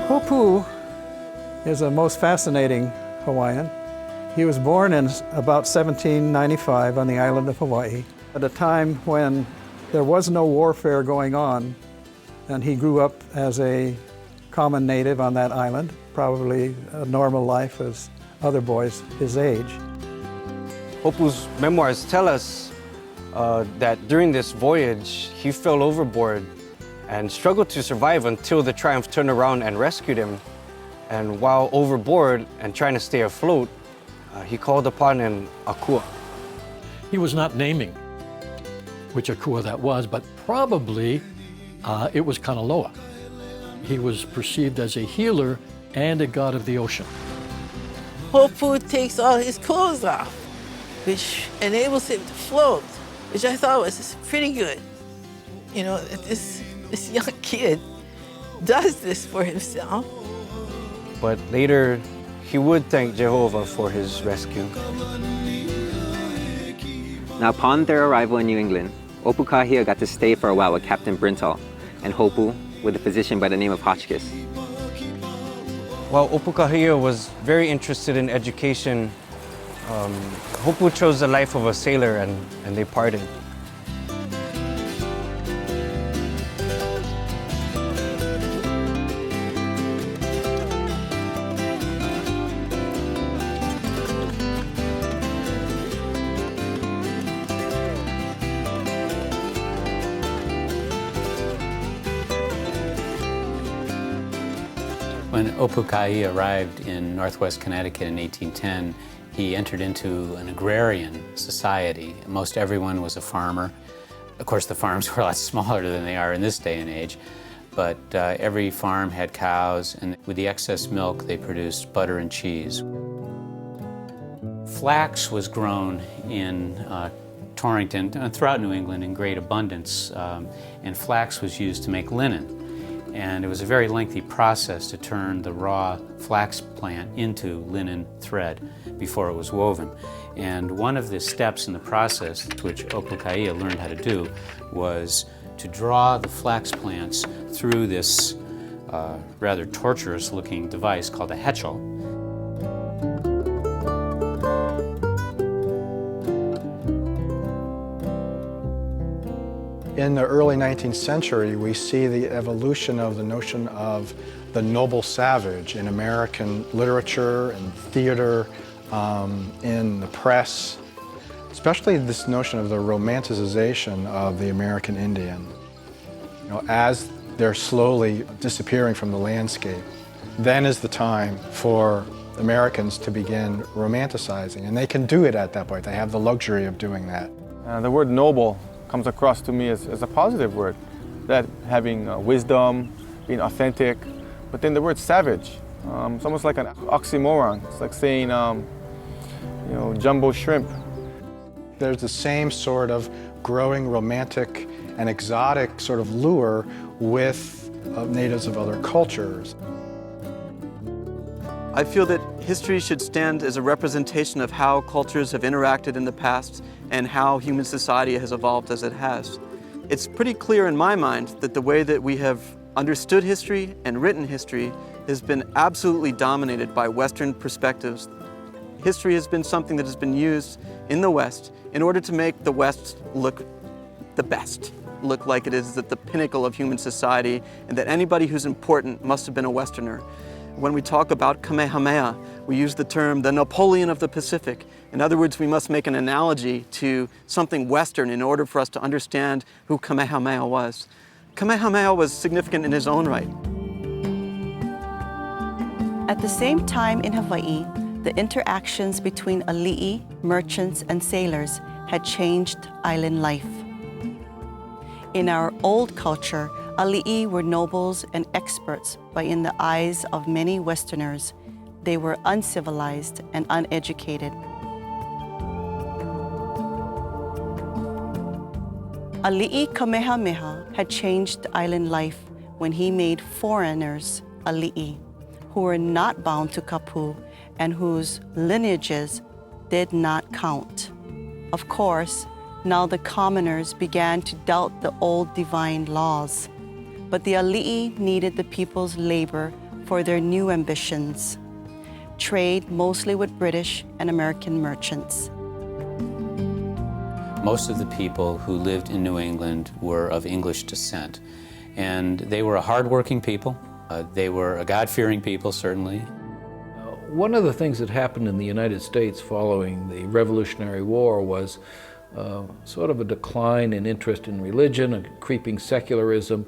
Hopu is a most fascinating Hawaiian. He was born in about 1795 on the island of Hawaii, at a time when there was no warfare going on, and he grew up as a common native on that island, probably a normal life as other boys his age. Hopu's memoirs tell us that during this voyage, he fell overboard and struggled to survive until the Triumph turned around and rescued him. And while overboard and trying to stay afloat, he called upon an akua. He was not naming which akua that was, but probably it was Kanaloa. He was perceived as a healer and a god of the ocean. Hopu takes all his clothes off, which enables him to float, which I thought was pretty good. You know, that this young kid does this for himself. But later, he would thank Jehovah for his rescue. Now, upon their arrival in New England, Opukahia got to stay for a while with Captain Brintal and Hopu with a physician by the name of Hotchkiss. While Opukahia was very interested in education, Hopu chose the life of a sailor and they parted. When Opukahia arrived in northwest Connecticut in 1810, he entered into an agrarian society. Most everyone was a farmer. Of course, the farms were a lot smaller than they are in this day and age, but every farm had cows, and with the excess milk, they produced butter and cheese. Flax was grown in Torrington and throughout New England in great abundance, and flax was used to make linen. And it was a very lengthy process to turn the raw flax plant into linen thread before it was woven. And one of the steps in the process, which Opukahia learned how to do, was to draw the flax plants through this rather torturous-looking device called a hetchel. In the early 19th century, we see the evolution of the notion of the noble savage in American literature and theater, in the press, especially this notion of the romanticization of the American Indian. You know, as they're slowly disappearing from the landscape, then is the time for Americans to begin romanticizing, and they can do it at that point. They have the luxury of doing that. The word noble comes across to me as a positive word, that having wisdom, being authentic. But then the word savage, it's almost like an oxymoron. It's like saying, you know, jumbo shrimp. There's the same sort of growing romantic and exotic sort of lure with natives of other cultures. I feel that history should stand as a representation of how cultures have interacted in the past and how human society has evolved as it has. It's pretty clear in my mind that the way that we have understood history and written history has been absolutely dominated by Western perspectives. History has been something that has been used in the West in order to make the West look the best, look like it is at the pinnacle of human society, and that anybody who's important must have been a Westerner. When we talk about Kamehameha, we use the term the Napoleon of the Pacific. In other words, we must make an analogy to something Western in order for us to understand who Kamehameha was. Kamehameha was significant in his own right. At the same time in Hawaii, the interactions between ali'i, merchants, and sailors had changed island life. In our old culture, ali'i were nobles and experts, but in the eyes of many Westerners, they were uncivilized and uneducated. Ali'i Kamehameha had changed island life when he made foreigners ali'i, who were not bound to kapu and whose lineages did not count. Of course, now the commoners began to doubt the old divine laws, but the ali'i needed the people's labor for their new ambitions. Trade mostly with British and American merchants. Most of the people who lived in New England were of English descent, and they were a hardworking people. They were a God-fearing people, certainly. One of the things that happened in the United States following the Revolutionary War was sort of a decline in interest in religion, a creeping secularism,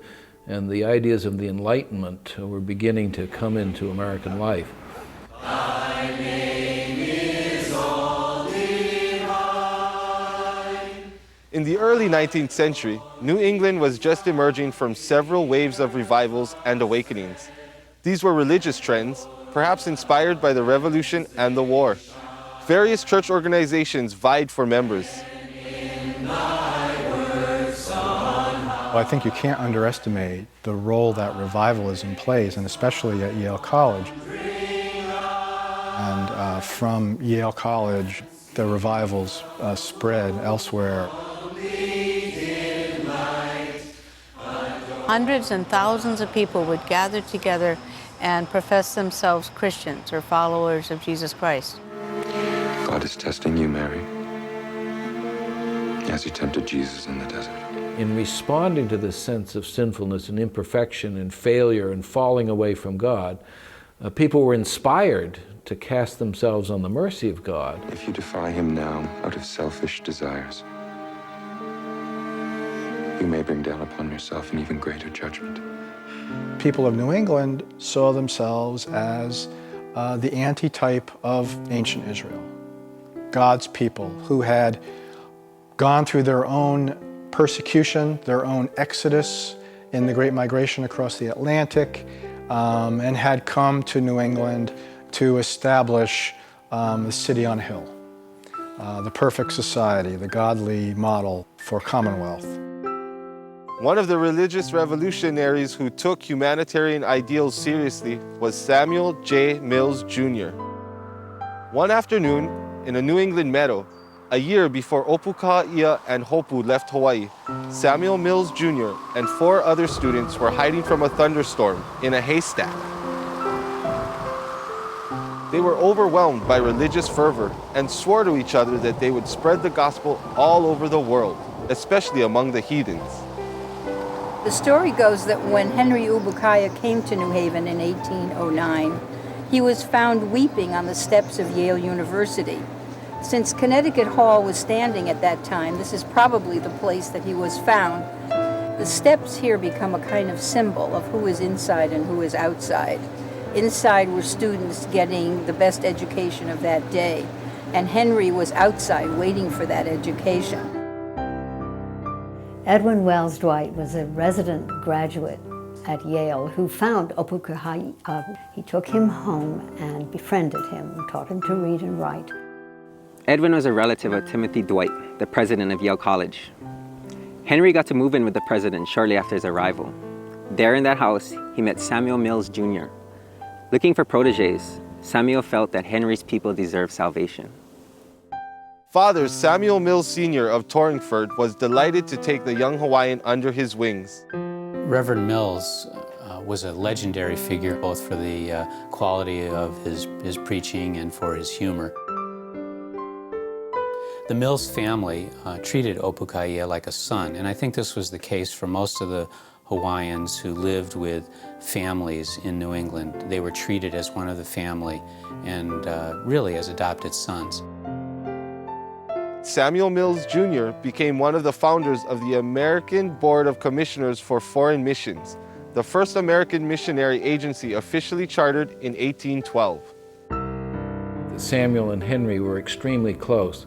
and the ideas of the Enlightenment were beginning to come into American life. In the early 19th century, New England was just emerging from several waves of revivals and awakenings. These were religious trends, perhaps inspired by the Revolution and the war. Various church organizations vied for members. Well, I think you can't underestimate the role that revivalism plays, and especially at Yale College. And from Yale College, the revivals spread elsewhere. Hundreds and thousands of people would gather together and profess themselves Christians or followers of Jesus Christ. God is testing you, Mary, as he tempted Jesus in the desert. In responding to this sense of sinfulness and imperfection and failure and falling away from God, people were inspired to cast themselves on the mercy of God. If you defy him now out of selfish desires, you may bring down upon yourself an even greater judgment. People of New England saw themselves as the antitype of ancient Israel. God's people who had gone through their own persecution, their own exodus in the Great Migration across the Atlantic, and had come to New England to establish the city on a hill, the perfect society, the godly model for commonwealth. One of the religious revolutionaries who took humanitarian ideals seriously was Samuel J. Mills Jr. One afternoon, in a New England meadow, a year before Owhyhee and Hopu left Hawaii, Samuel Mills Jr. and 4 other students were hiding from a thunderstorm in a haystack. They were overwhelmed by religious fervor and swore to each other that they would spread the gospel all over the world, especially among the heathens. The story goes that when Henry Owhyhee came to New Haven in 1809, he was found weeping on the steps of Yale University. Since Connecticut Hall was standing at that time, this is probably the place that he was found. The steps here become a kind of symbol of who is inside and who is outside. Inside were students getting the best education of that day, and Henry was outside waiting for that education. Edwin Wells Dwight was a resident graduate at Yale who found Owhyhee. He took him home and befriended him, taught him to read and write. Edwin was a relative of Timothy Dwight, the president of Yale College. Henry got to move in with the president shortly after his arrival. There in that house, he met Samuel Mills Jr. Looking for protégés, Samuel felt that Henry's people deserved salvation. Father Samuel Mills Sr. of Torringford was delighted to take the young Hawaiian under his wings. Reverend Mills was a legendary figure, both for the quality of his preaching and for his humor. The Mills family treated Owhyhee like a son, and I think this was the case for most of the Hawaiians who lived with families in New England. They were treated as one of the family and really as adopted sons. Samuel Mills Jr. became one of the founders of the American Board of Commissioners for Foreign Missions, the first American missionary agency officially chartered in 1812. Samuel and Henry were extremely close.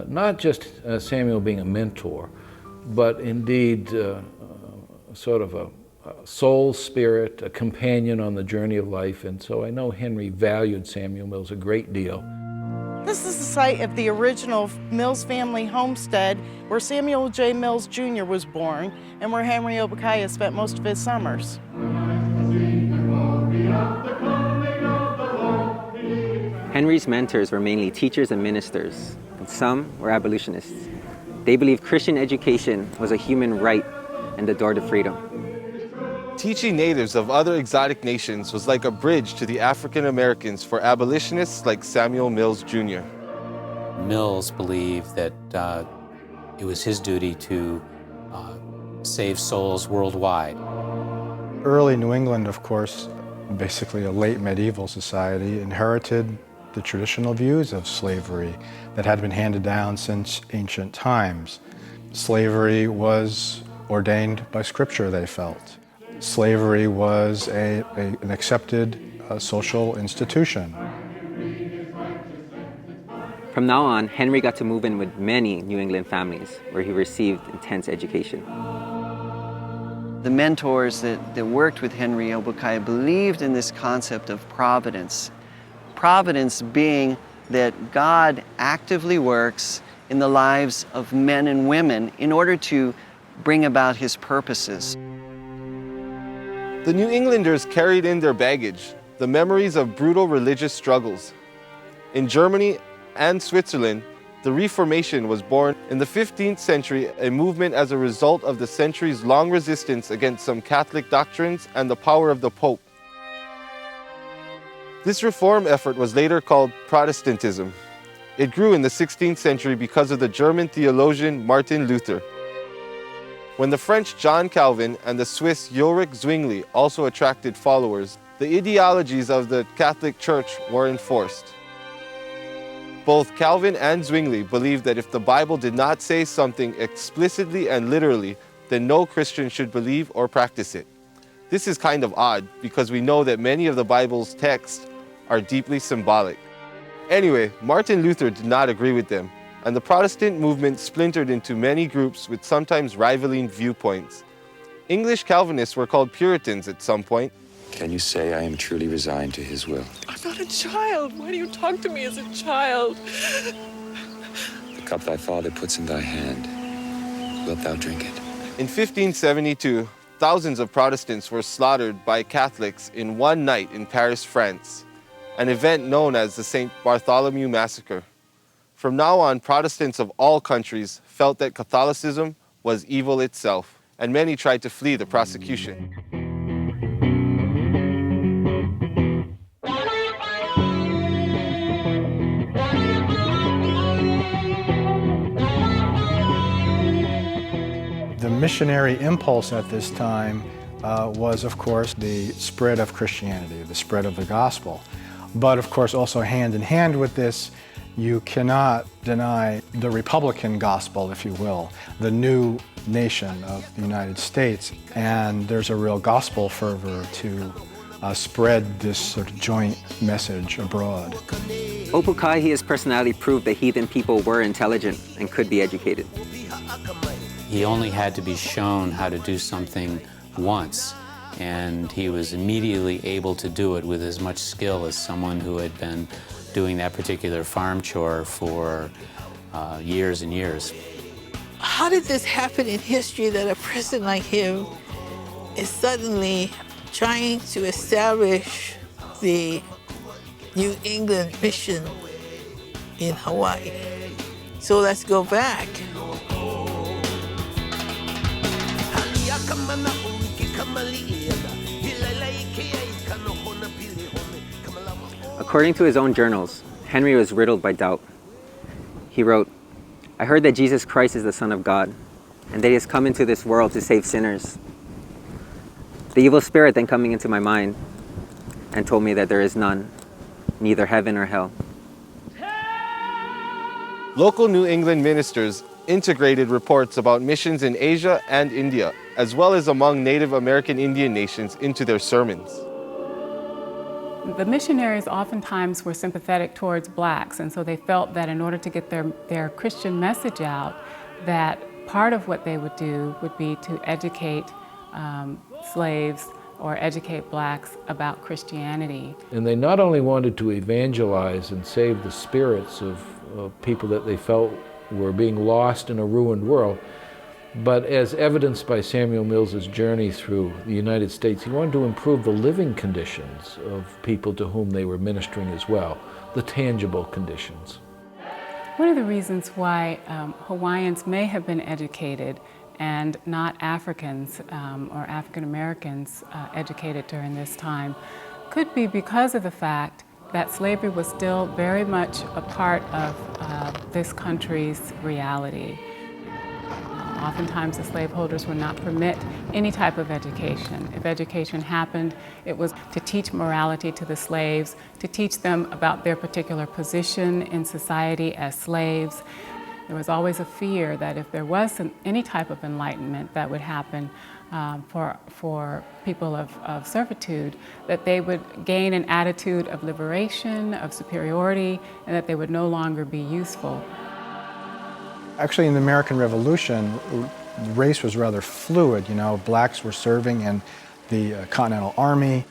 Not just Samuel being a mentor, but indeed sort of a soul spirit, a companion on the journey of life, and so I know Henry valued Samuel Mills a great deal. This is the site of the original Mills family homestead where Samuel J. Mills Jr. was born and where Henry Owhyhee spent most of his summers. Henry's mentors were mainly teachers and ministers, and some were abolitionists. They believed Christian education was a human right and the door to freedom. teaching natives of other exotic nations was like a bridge to the African Americans for abolitionists like Samuel Mills Jr. Mills believed that it was his duty to save souls worldwide. Early New England, of course, basically a late medieval society, inherited the traditional views of slavery that had been handed down since ancient times. Slavery was ordained by Scripture, they felt. Slavery was an accepted social institution. From now on, Henry got to move in with many New England families where he received intense education. The mentors that worked with Henry Obokaya believed in this concept of providence. Providence being that God actively works in the lives of men and women in order to bring about his purposes. The New Englanders carried in their baggage the memories of brutal religious struggles. In Germany and Switzerland, the Reformation was born in the 15th century, a movement as a result of the centuries-long resistance against some Catholic doctrines and the power of the Pope. This reform effort was later called Protestantism. It grew in the 16th century because of the German theologian Martin Luther. When the French John Calvin and the Swiss Ulrich Zwingli also attracted followers, the ideologies of the Catholic Church were enforced. Both Calvin and Zwingli believed that if the Bible did not say something explicitly and literally, then no Christian should believe or practice it. This is kind of odd because we know that many of the Bible's texts are deeply symbolic. Anyway, Martin Luther did not agree with them, and the Protestant movement splintered into many groups with sometimes rivaling viewpoints. English Calvinists were called Puritans at some point. Can you say I am truly resigned to his will? I'm not a child. Why do you talk to me as a child? The cup thy father puts in thy hand, wilt thou drink it? In 1572, thousands of Protestants were slaughtered by Catholics in one night in Paris, France, an event known as the St. Bartholomew Massacre. From now on, Protestants of all countries felt that Catholicism was evil itself, and many tried to flee the prosecution. The missionary impulse at this time was, of course, the spread of Christianity, the spread of the gospel. But, of course, also hand in hand with this, you cannot deny the Republican gospel, if you will, the new nation of the United States. And there's a real gospel fervor to spread this sort of joint message abroad. Obokai's personality proved that heathen people were intelligent and could be educated. He only had to be shown how to do something once, and he was immediately able to do it with as much skill as someone who had been doing that particular farm chore for years and years. How did this happen in history that a person like him is suddenly trying to establish the New England mission in Hawaii? So let's go back. According to his own journals, Henry was riddled by doubt. He wrote, "I heard that Jesus Christ is the Son of God, and that he has come into this world to save sinners. The evil spirit then coming into my mind and told me that there is none, neither heaven or hell." Local New England ministers integrated reports about missions in Asia and India, as well as among Native American Indian nations, into their sermons. The missionaries oftentimes were sympathetic towards blacks, and so they felt that in order to get their Christian message out, that part of what they would do would be to educate slaves or educate blacks about Christianity. And they not only wanted to evangelize and save the spirits of people that they felt were being lost in a ruined world, but as evidenced by Samuel Mills's journey through the United States, he wanted to improve the living conditions of people to whom they were ministering as well, the tangible conditions. One of the reasons why Hawaiians may have been educated and not Africans or African Americans educated during this time could be because of the fact that slavery was still very much a part of this country's reality. Oftentimes the slaveholders would not permit any type of education. If education happened, it was to teach morality to the slaves, to teach them about their particular position in society as slaves. There was always a fear that if there was any type of enlightenment that would happen for people of servitude, that they would gain an attitude of liberation, of superiority, and that they would no longer be useful. Actually, in the American Revolution, race was rather fluid. You know, blacks were serving in the Continental Army,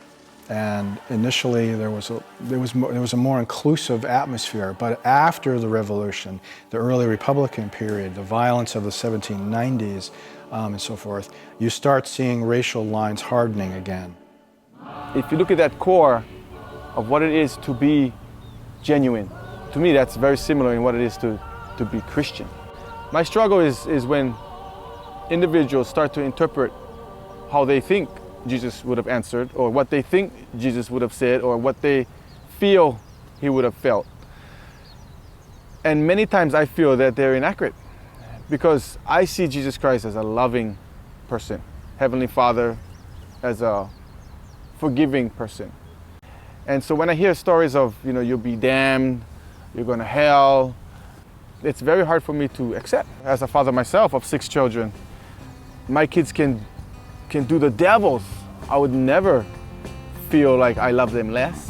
and initially there was a more inclusive atmosphere. But after the Revolution, the early Republican period, the violence of the 1790s, and so forth, you start seeing racial lines hardening again. If you look at that core of what it is to be genuine, to me that's very similar in what it is to be Christian. My struggle is when individuals start to interpret how they think Jesus would have answered, or what they think Jesus would have said, or what they feel he would have felt. And many times I feel that they're inaccurate, because I see Jesus Christ as a loving person, Heavenly Father as a forgiving person. And so when I hear stories of, you know, you'll be damned, you're going to hell, it's very hard for me to accept. As a father myself of 6 children, my kids can do the devils. I would never feel like I love them less.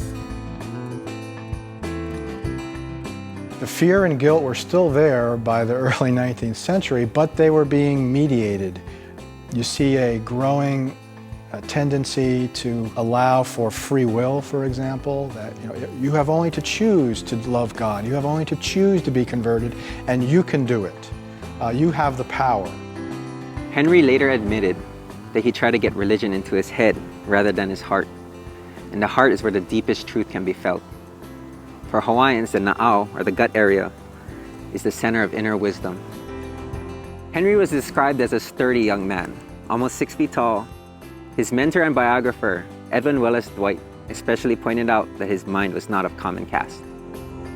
The fear and guilt were still there by the early 19th century, but they were being mediated. You see a growing tendency to allow for free will, for example, that you have only to choose to love God, you have only to choose to be converted, and you can do it. You have the power. Henry later admitted that he tried to get religion into his head rather than his heart. And the heart is where the deepest truth can be felt. For Hawaiians, the na'au, or the gut area, is the center of inner wisdom. Henry was described as a sturdy young man, almost 6 feet tall. His mentor and biographer, Edwin Willis Dwight, especially pointed out that his mind was not of common cast.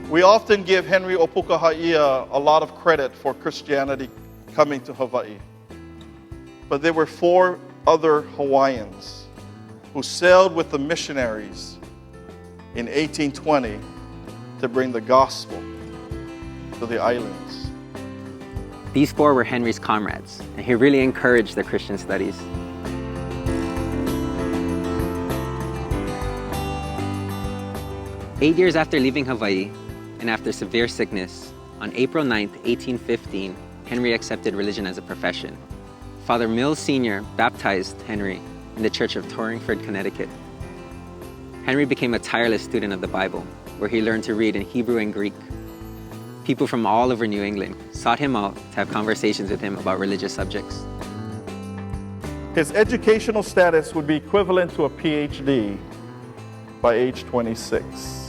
We often give Henry Opukahaia a lot of credit for Christianity coming to Hawaii. But there were 4 other Hawaiians who sailed with the missionaries in 1820 to bring the gospel to the islands. These 4 were Henry's comrades, and he really encouraged the Christian studies. Eight years after leaving Hawaii, and after severe sickness, on April 9, 1815, Henry accepted religion as a profession. Father Mills Sr. baptized Henry in the Church of Torringford, Connecticut. Henry became a tireless student of the Bible, where he learned to read in Hebrew and Greek. People from all over New England sought him out to have conversations with him about religious subjects. His educational status would be equivalent to a PhD by age 26.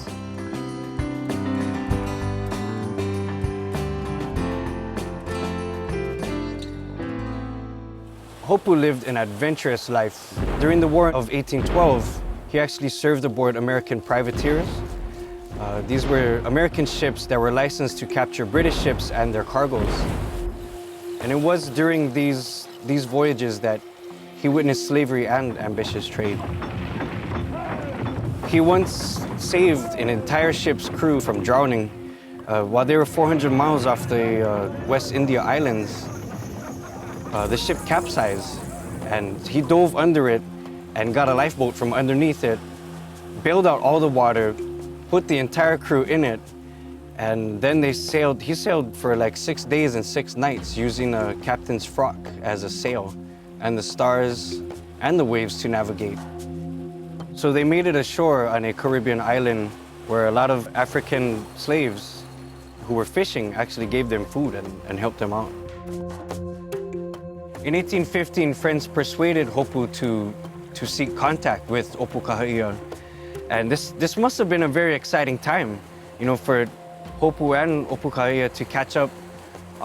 Hopu lived an adventurous life. During the War of 1812, he actually served aboard American privateers. These were American ships that were licensed to capture British ships and their cargoes. And it was during these voyages that he witnessed slavery and ambitious trade. He once saved an entire ship's crew from drowning. While they were 400 miles off the West India Islands, the ship capsized, and he dove under it and got a lifeboat from underneath it, bailed out all the water, put the entire crew in it, and then he sailed for like 6 days and 6 nights using a captain's frock as a sail, and the stars and the waves to navigate. So they made it ashore on a Caribbean island where a lot of African slaves who were fishing actually gave them food and helped them out. In 1815, friends persuaded Hopu to seek contact with Opukahaia. And this must have been a very exciting time, for Hopu and Opukahaia to catch up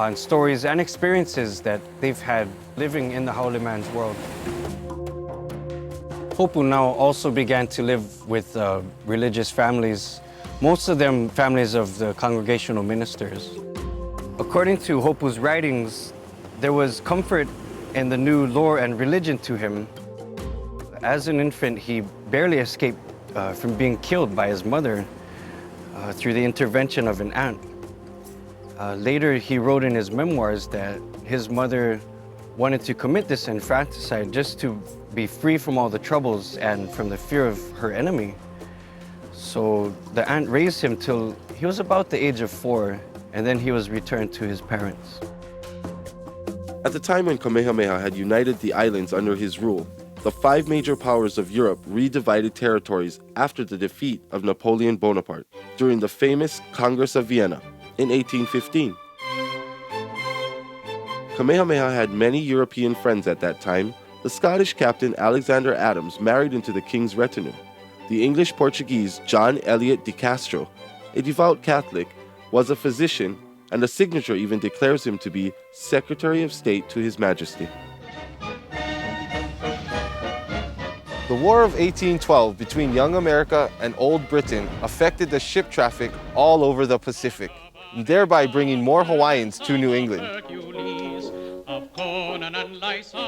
on stories and experiences that they've had living in the Haole man's world. Hopu now also began to live with religious families, most of them families of the congregational ministers. According to Hopu's writings, there was comfort in the new lore and religion to him. As an infant, he barely escaped from being killed by his mother through the intervention of an aunt. Later, he wrote in his memoirs that his mother wanted to commit this infanticide just to be free from all the troubles and from the fear of her enemy. So the aunt raised him till he was about the age of 4, and then he was returned to his parents. At the time when Kamehameha had united the islands under his rule, the 5 major powers of Europe redivided territories after the defeat of Napoleon Bonaparte during the famous Congress of Vienna in 1815. Kamehameha had many European friends at that time. The Scottish captain Alexander Adams married into the king's retinue. The English-Portuguese John Eliot de Castro, a devout Catholic, was a physician, and the signature even declares him to be Secretary of State to His Majesty. The War of 1812 between Young America and Old Britain affected the ship traffic all over the Pacific, thereby bringing more Hawaiians to New England.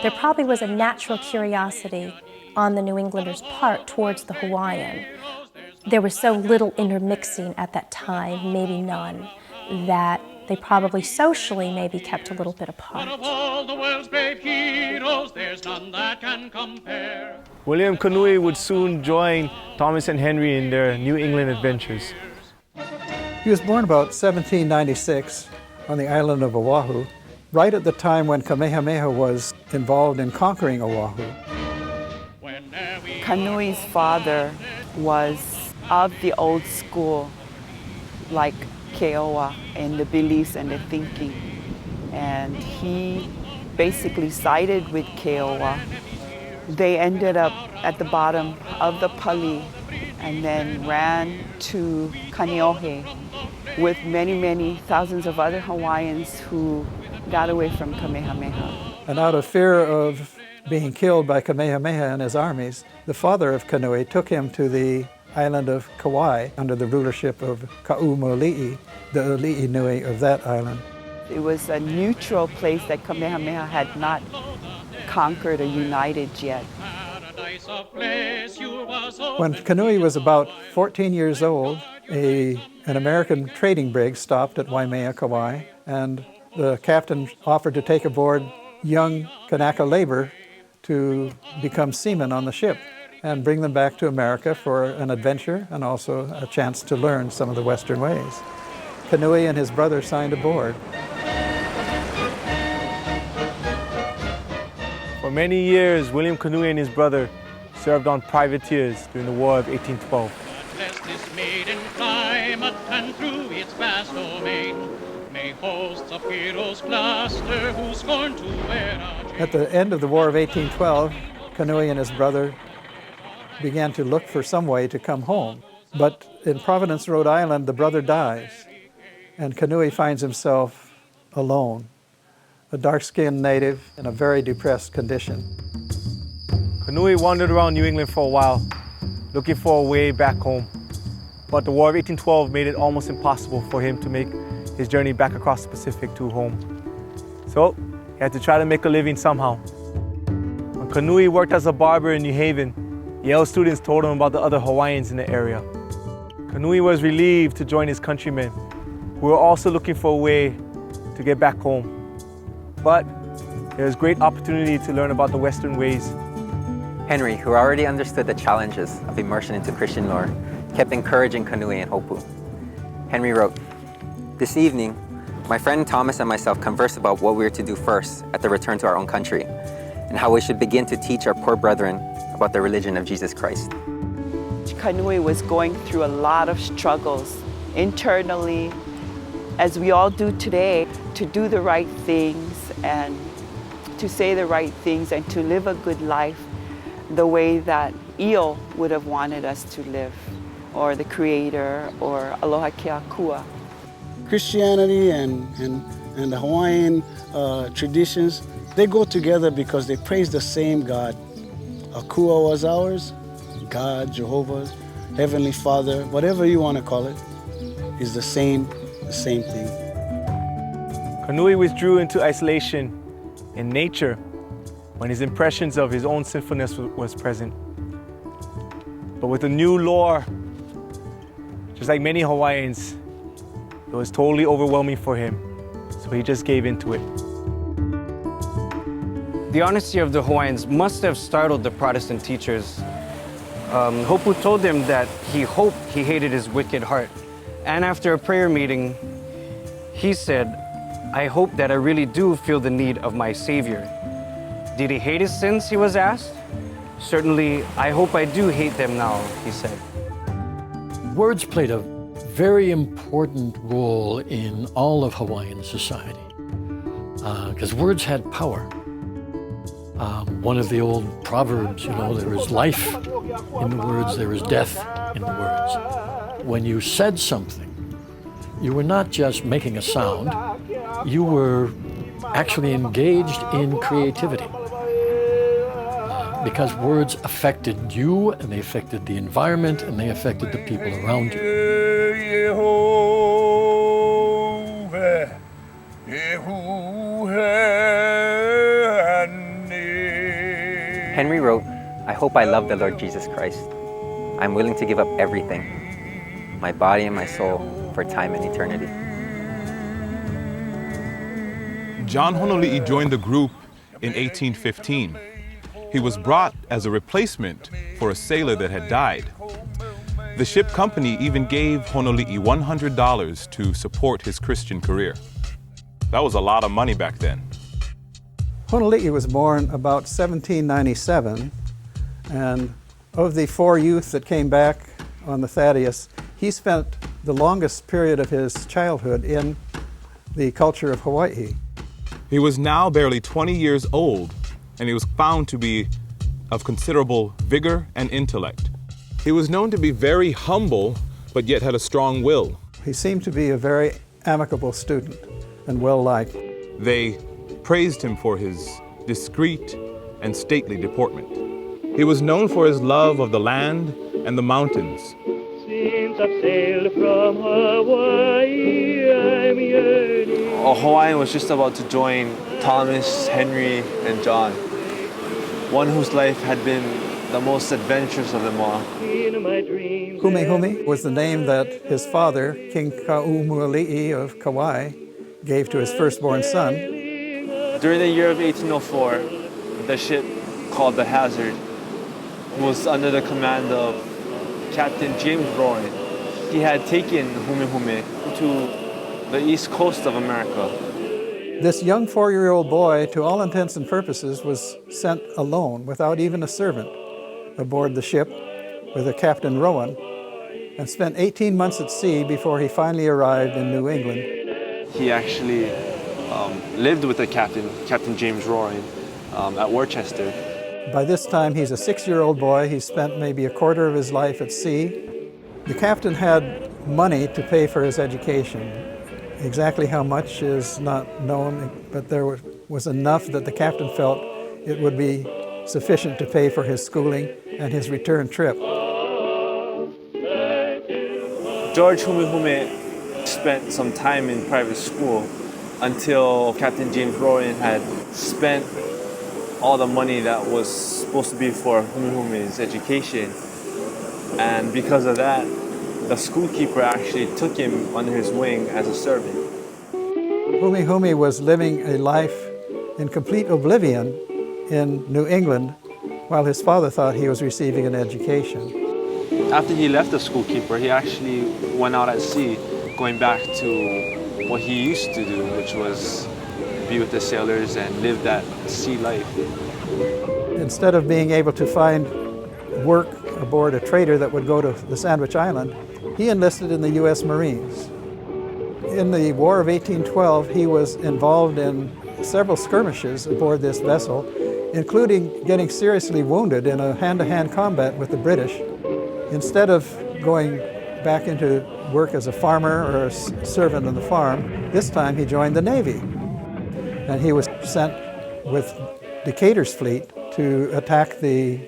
There probably was a natural curiosity on the New Englanders' part towards the Hawaiian. There was so little intermixing at that time, maybe none, that they probably socially maybe kept a little bit apart. William Kanui would soon join Thomas and Henry in their New England adventures. He was born about 1796 on the island of Oahu, right at the time when Kamehameha was involved in conquering Oahu. Kanui's father was of the old school, like Keoa, in the beliefs and the thinking. And he basically sided with Keoa. They ended up at the bottom of the Pali and then ran to Kaneohe with many, many thousands of other Hawaiians who got away from Kamehameha. And out of fear of being killed by Kamehameha and his armies, the father of Kanui took him to the island of Kauai under the rulership of Ka'umuli'i, the Uli'i Nui of that island. It was a neutral place that Kamehameha had not conquered or united yet. When Kanui was about 14 years old, an American trading brig stopped at Waimea, Kauai, and the captain offered to take aboard young Kanaka labor to become seamen on the ship and bring them back to America for an adventure and also a chance to learn some of the Western ways. Kanui and his brother signed aboard. For many years, William Kanui and his brother served on privateers during the War of 1812. At the end of the War of 1812, Kanui and his brother began to look for some way to come home. But in Providence, Rhode Island, the brother dies, and Kanui finds himself alone, a dark-skinned native in a very depressed condition. Kanui wandered around New England for a while, looking for a way back home. But the War of 1812 made it almost impossible for him to make his journey back across the Pacific to home. So he had to try to make a living somehow. When Kanui worked as a barber in New Haven, Yale students told him about the other Hawaiians in the area. Kanui was relieved to join his countrymen, who were also looking for a way to get back home. But there was great opportunity to learn about the Western ways. Henry, who already understood the challenges of immersion into Christian lore, kept encouraging Kanui and Hopu. Henry wrote, "This evening, my friend Thomas and myself conversed about what we were to do first at the return to our own country, and how we should begin to teach our poor brethren about the religion of Jesus Christ." Kanui was going through a lot of struggles internally, as we all do today, to do the right things and to say the right things and to live a good life the way that Io would have wanted us to live, or the Creator, or Aloha Keakua. Christianity and and the Hawaiian traditions, they go together because they praise the same God. Akua was ours, God, Jehovah, Heavenly Father, whatever you want to call it, is the same thing. Kanui withdrew into isolation in nature when his impressions of his own sinfulness was present. But with a new lore, just like many Hawaiians, it was totally overwhelming for him, so he just gave into it. The honesty of the Hawaiians must have startled the Protestant teachers. Hopu told them that he hoped he hated his wicked heart. And after a prayer meeting, he said, "I hope that I really do feel the need of my Savior." Did he hate his sins, he was asked? Certainly, I hope I do hate them now, he said. Words played a very important role in all of Hawaiian society because words had power. One of the old proverbs, there is life in the words, there is death in the words. When you said something, you were not just making a sound, you were actually engaged in creativity. Because words affected you, and they affected the environment, and they affected the people around you. Henry wrote, "I hope I love the Lord Jesus Christ. I'm willing to give up everything, my body and my soul, for time and eternity." John Honoli'i joined the group in 1815. He was brought as a replacement for a sailor that had died. The ship company even gave Honoli'i $100 to support his Christian career. That was a lot of money back then. Honoli'i was born about 1797, and of the 4 youth that came back on the Thaddeus, he spent the longest period of his childhood in the culture of Hawaii. He was now barely 20 years old, and he was found to be of considerable vigor and intellect. He was known to be very humble, but yet had a strong will. He seemed to be a very amicable student and well-liked. They praised him for his discreet and stately deportment. He was known for his love of the land and the mountains. Since I've sailed from Hawaii, I'm yearning. A Hawaiian was just about to join Thomas, Henry, and John, one whose life had been the most adventurous of them all. Humihumi was the name that his father, King Ka'umuali'i of Kauai, gave to his firstborn son. During the year of 1804, the ship called the Hazard was under the command of Captain James Rowan. He had taken Humihume to the east coast of America. This young 4-year-old boy, to all intents and purposes, was sent alone, without even a servant, aboard the ship with a Captain Rowan, and spent 18 months at sea before he finally arrived in New England. He actually lived with the Captain James Rowan, at Worcester. By this time, he's a 6-year-old boy. He's spent maybe a quarter of his life at sea. The captain had money to pay for his education. Exactly how much is not known, but there was enough that the captain felt it would be sufficient to pay for his schooling and his return trip. George Humihume spent some time in private school until Captain James Rowan had spent all the money that was supposed to be for Humihume's education. And because of that, the schoolkeeper actually took him under his wing as a servant. Humihumi was living a life in complete oblivion in New England, while his father thought he was receiving an education. After he left the schoolkeeper, he actually went out at sea, going back to what he used to do, which was be with the sailors and live that sea life. Instead of being able to find work aboard a trader that would go to the Sandwich Island, he enlisted in the U.S. Marines. In the War of 1812, he was involved in several skirmishes aboard this vessel, including getting seriously wounded in a hand-to-hand combat with the British. Instead of going back into work as a farmer or a servant on the farm. This time he joined the Navy. And he was sent with Decatur's fleet to attack the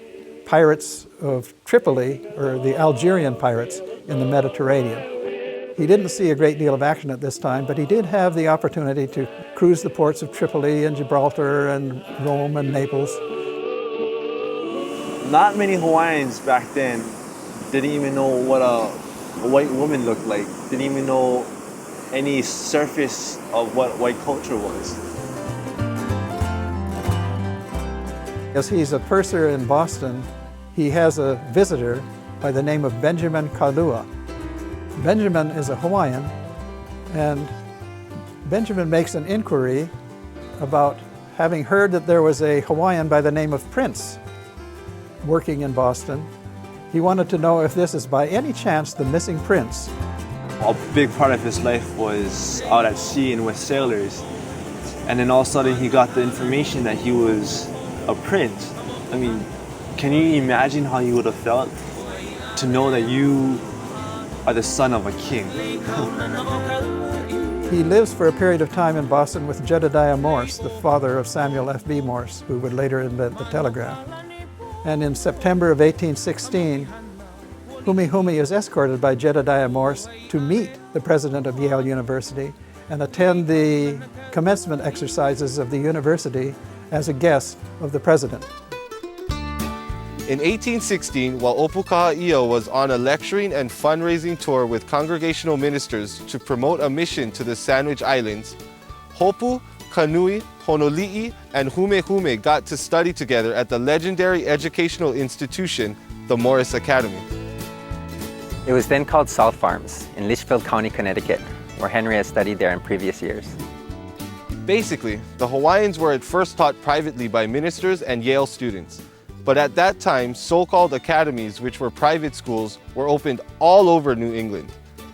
pirates of Tripoli, or the Algerian pirates, in the Mediterranean. He didn't see a great deal of action at this time, but he did have the opportunity to cruise the ports of Tripoli and Gibraltar and Rome and Naples. Not many Hawaiians back then didn't even know what a white woman looked like, didn't even know any surface of what white culture was. As he's a purser in Boston, he has a visitor by the name of Benjamin Kalua. Benjamin is a Hawaiian, and Benjamin makes an inquiry about having heard that there was a Hawaiian by the name of Prince working in Boston. He wanted to know if this is by any chance the missing prince. A big part of his life was out at sea and with sailors. And then all of a sudden he got the information that he was a prince. I mean, can you imagine how you would have felt to know that you are the son of a king? He lives for a period of time in Boston with Jedediah Morse, the father of Samuel F.B. Morse, who would later invent the telegraph. And in September of 1816, Owhyhee is escorted by Jedediah Morse to meet the president of Yale University and attend the commencement exercises of the university as a guest of the president. In 1816, while Opukaha'i'a was on a lecturing and fundraising tour with congregational ministers to promote a mission to the Sandwich Islands, Hopu, Kanui, Honoli'i, and Owhyhee got to study together at the legendary educational institution, the Morris Academy. It was then called South Farms in Litchfield County, Connecticut, where Henry had studied there in previous years. Basically, the Hawaiians were at first taught privately by ministers and Yale students. But at that time, so-called academies, which were private schools, were opened all over New England.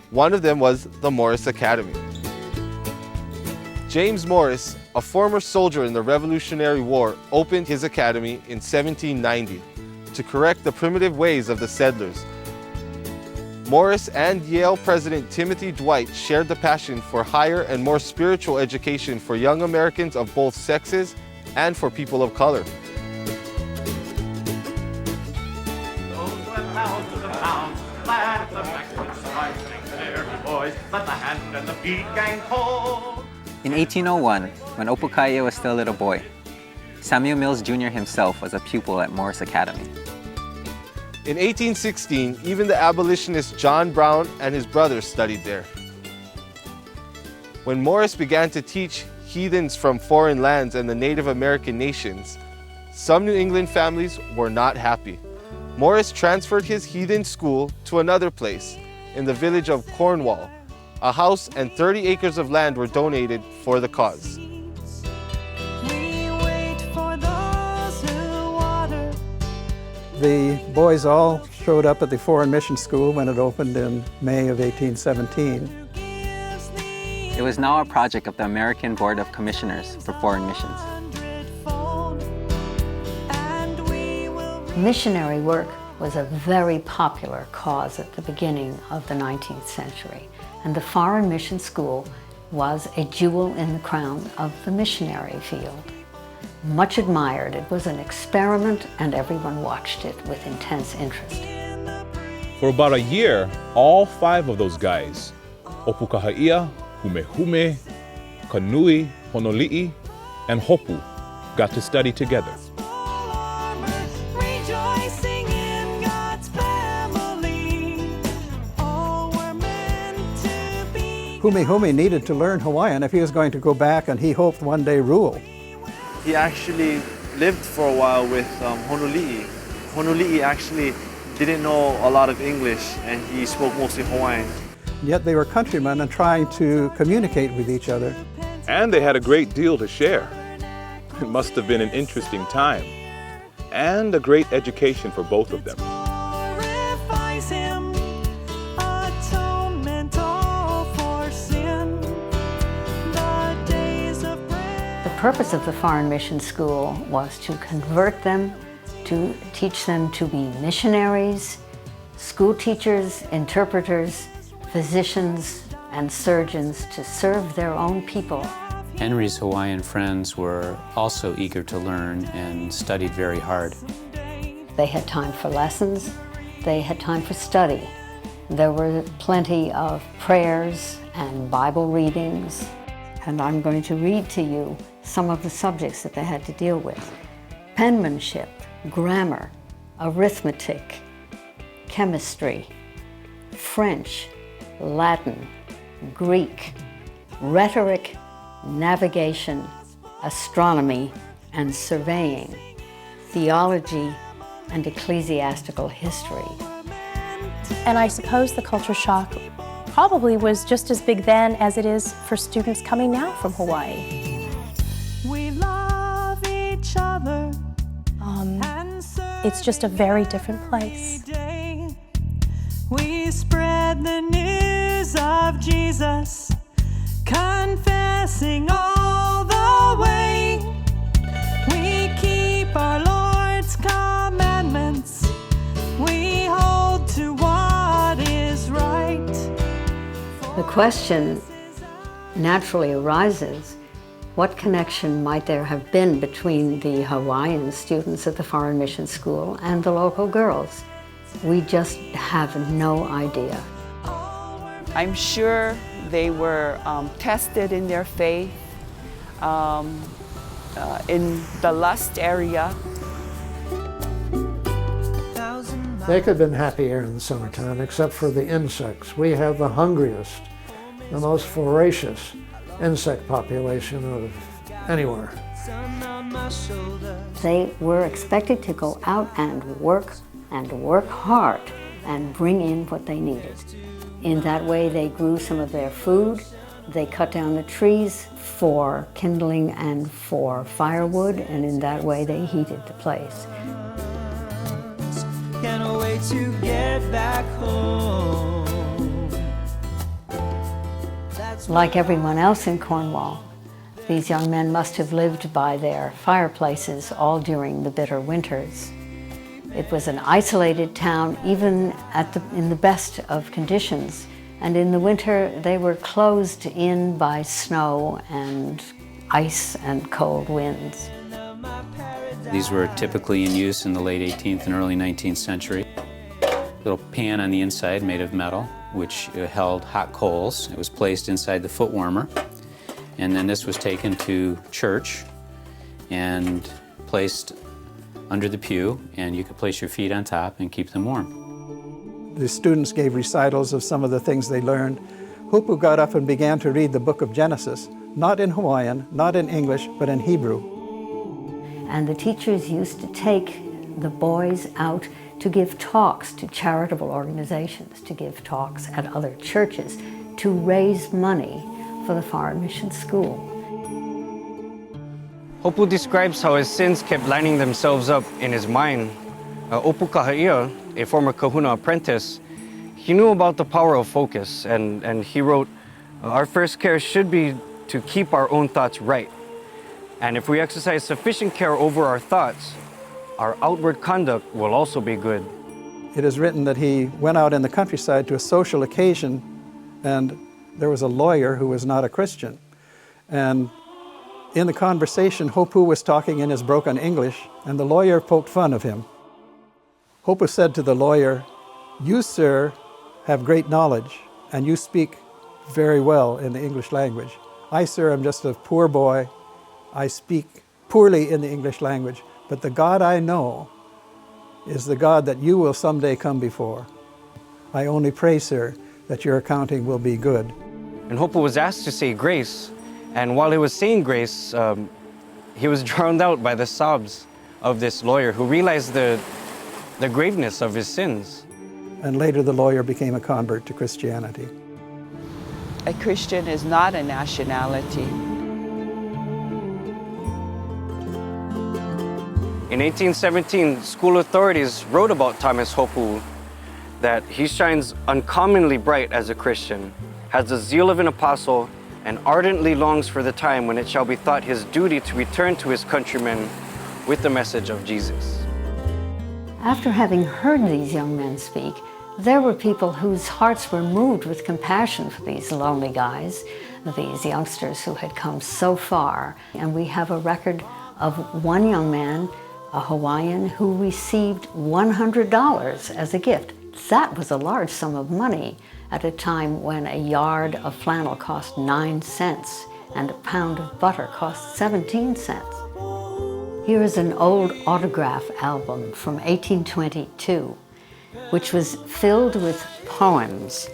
One of them was the Morris Academy. James Morris, a former soldier in the Revolutionary War, opened his academy in 1790 to correct the primitive ways of the settlers. Morris and Yale President Timothy Dwight shared the passion for higher and more spiritual education for young Americans of both sexes and for people of color. In 1801, when Opukaha'i'a was still a little boy, Samuel Mills Jr. himself was a pupil at Morris Academy. In 1816, even the abolitionist John Brown and his brothers studied there. When Morris began to teach heathens from foreign lands and the Native American nations, some New England families were not happy. Morris transferred his heathen school to another place, in the village of Cornwall. A house and 30 acres of land were donated for the cause. The boys all showed up at the Foreign Mission School when it opened in May of 1817. It was now a project of the American Board of Commissioners for Foreign Missions. Missionary work was a very popular cause at the beginning of the 19th century, and the Foreign Mission School was a jewel in the crown of the missionary field. Much admired, it was an experiment and everyone watched it with intense interest. For about a year, all 5 of those guys, Opukaha'i'a, Owhyhee, Kanui, Honoli'i, and Hopu, got to study together. Owhyhee needed to learn Hawaiian if he was going to go back and he hoped one day rule. He actually lived for a while with Honoli'i. Honoli'i actually didn't know a lot of English and he spoke mostly Hawaiian. Yet they were countrymen and trying to communicate with each other. And they had a great deal to share. It must have been an interesting time and a great education for both of them. The purpose of the Foreign Mission School was to convert them, to teach them to be missionaries, school teachers, interpreters, physicians, and surgeons to serve their own people. Henry's Hawaiian friends were also eager to learn and studied very hard. They had time for lessons, they had time for study. There were plenty of prayers and Bible readings, and I'm going to read to you some of the subjects that they had to deal with. Penmanship, grammar, arithmetic, chemistry, French, Latin, Greek, rhetoric, navigation, astronomy, and surveying, theology, and ecclesiastical history. And I suppose the culture shock probably was just as big then as it is for students coming now from Hawaii. We love each other. It's just a very different place. We spread the news of Jesus, confessing all the way. We keep our Lord's commandments. We hold to what is right. The question naturally arises, what connection might there have been between the Hawaiian students at the Foreign Mission School and the local girls? We just have no idea. I'm sure they were tested in their faith, in the lust area. They could have been happier in the summertime, except for the insects. We have the hungriest, the most voracious insect population of anywhere. They were expected to go out and work hard and bring in what they needed. In that way, they grew some of their food. They cut down the trees for kindling and for firewood, and in that way, they heated the place. Can't wait to get back home. Like everyone else in Cornwall, these young men must have lived by their fireplaces all during the bitter winters. It was an isolated town, even in the best of conditions. And in the winter, they were closed in by snow and ice and cold winds. These were typically in use in the late 18th and early 19th century. Little pan on the inside made of metal, which held hot coals. It was placed inside the foot warmer. And then this was taken to church and placed under the pew, and you could place your feet on top and keep them warm. The students gave recitals of some of the things they learned. Hupu got up and began to read the book of Genesis, not in Hawaiian, not in English, but in Hebrew. And the teachers used to take the boys out to give talks to charitable organizations, to give talks at other churches, to raise money for the Foreign Mission School. Hopu describes how his sins kept lining themselves up in his mind. Opukaha'ia, a former kahuna apprentice, he knew about the power of focus, and he wrote, our first care should be to keep our own thoughts right. And if we exercise sufficient care over our thoughts, our outward conduct will also be good. It is written that he went out in the countryside to a social occasion, and there was a lawyer who was not a Christian. And in the conversation, Hopu was talking in his broken English, and the lawyer poked fun of him. Hopu said to the lawyer, you, sir, have great knowledge, and you speak very well in the English language. I, sir, am just a poor boy. I speak poorly in the English language, but the God I know is the God that you will someday come before. I only pray, sir, that your accounting will be good. And Hopu was asked to say grace, and while he was saying grace, he was drowned out by the sobs of this lawyer who realized the graveness of his sins. And later the lawyer became a convert to Christianity. A Christian is not a nationality. In 1817, school authorities wrote about Thomas Hopu that he shines uncommonly bright as a Christian, has the zeal of an apostle, and ardently longs for the time when it shall be thought his duty to return to his countrymen with the message of Jesus. After having heard these young men speak, There were people whose hearts were moved with compassion for these lonely guys, these youngsters who had come so far. And we have a record of one young man, a Hawaiian, who received $100 as a gift. That was a large sum of money at a time when a yard of flannel cost 9 cents and a pound of butter cost 17 cents. Here is an old autograph album from 1822, which was filled with poems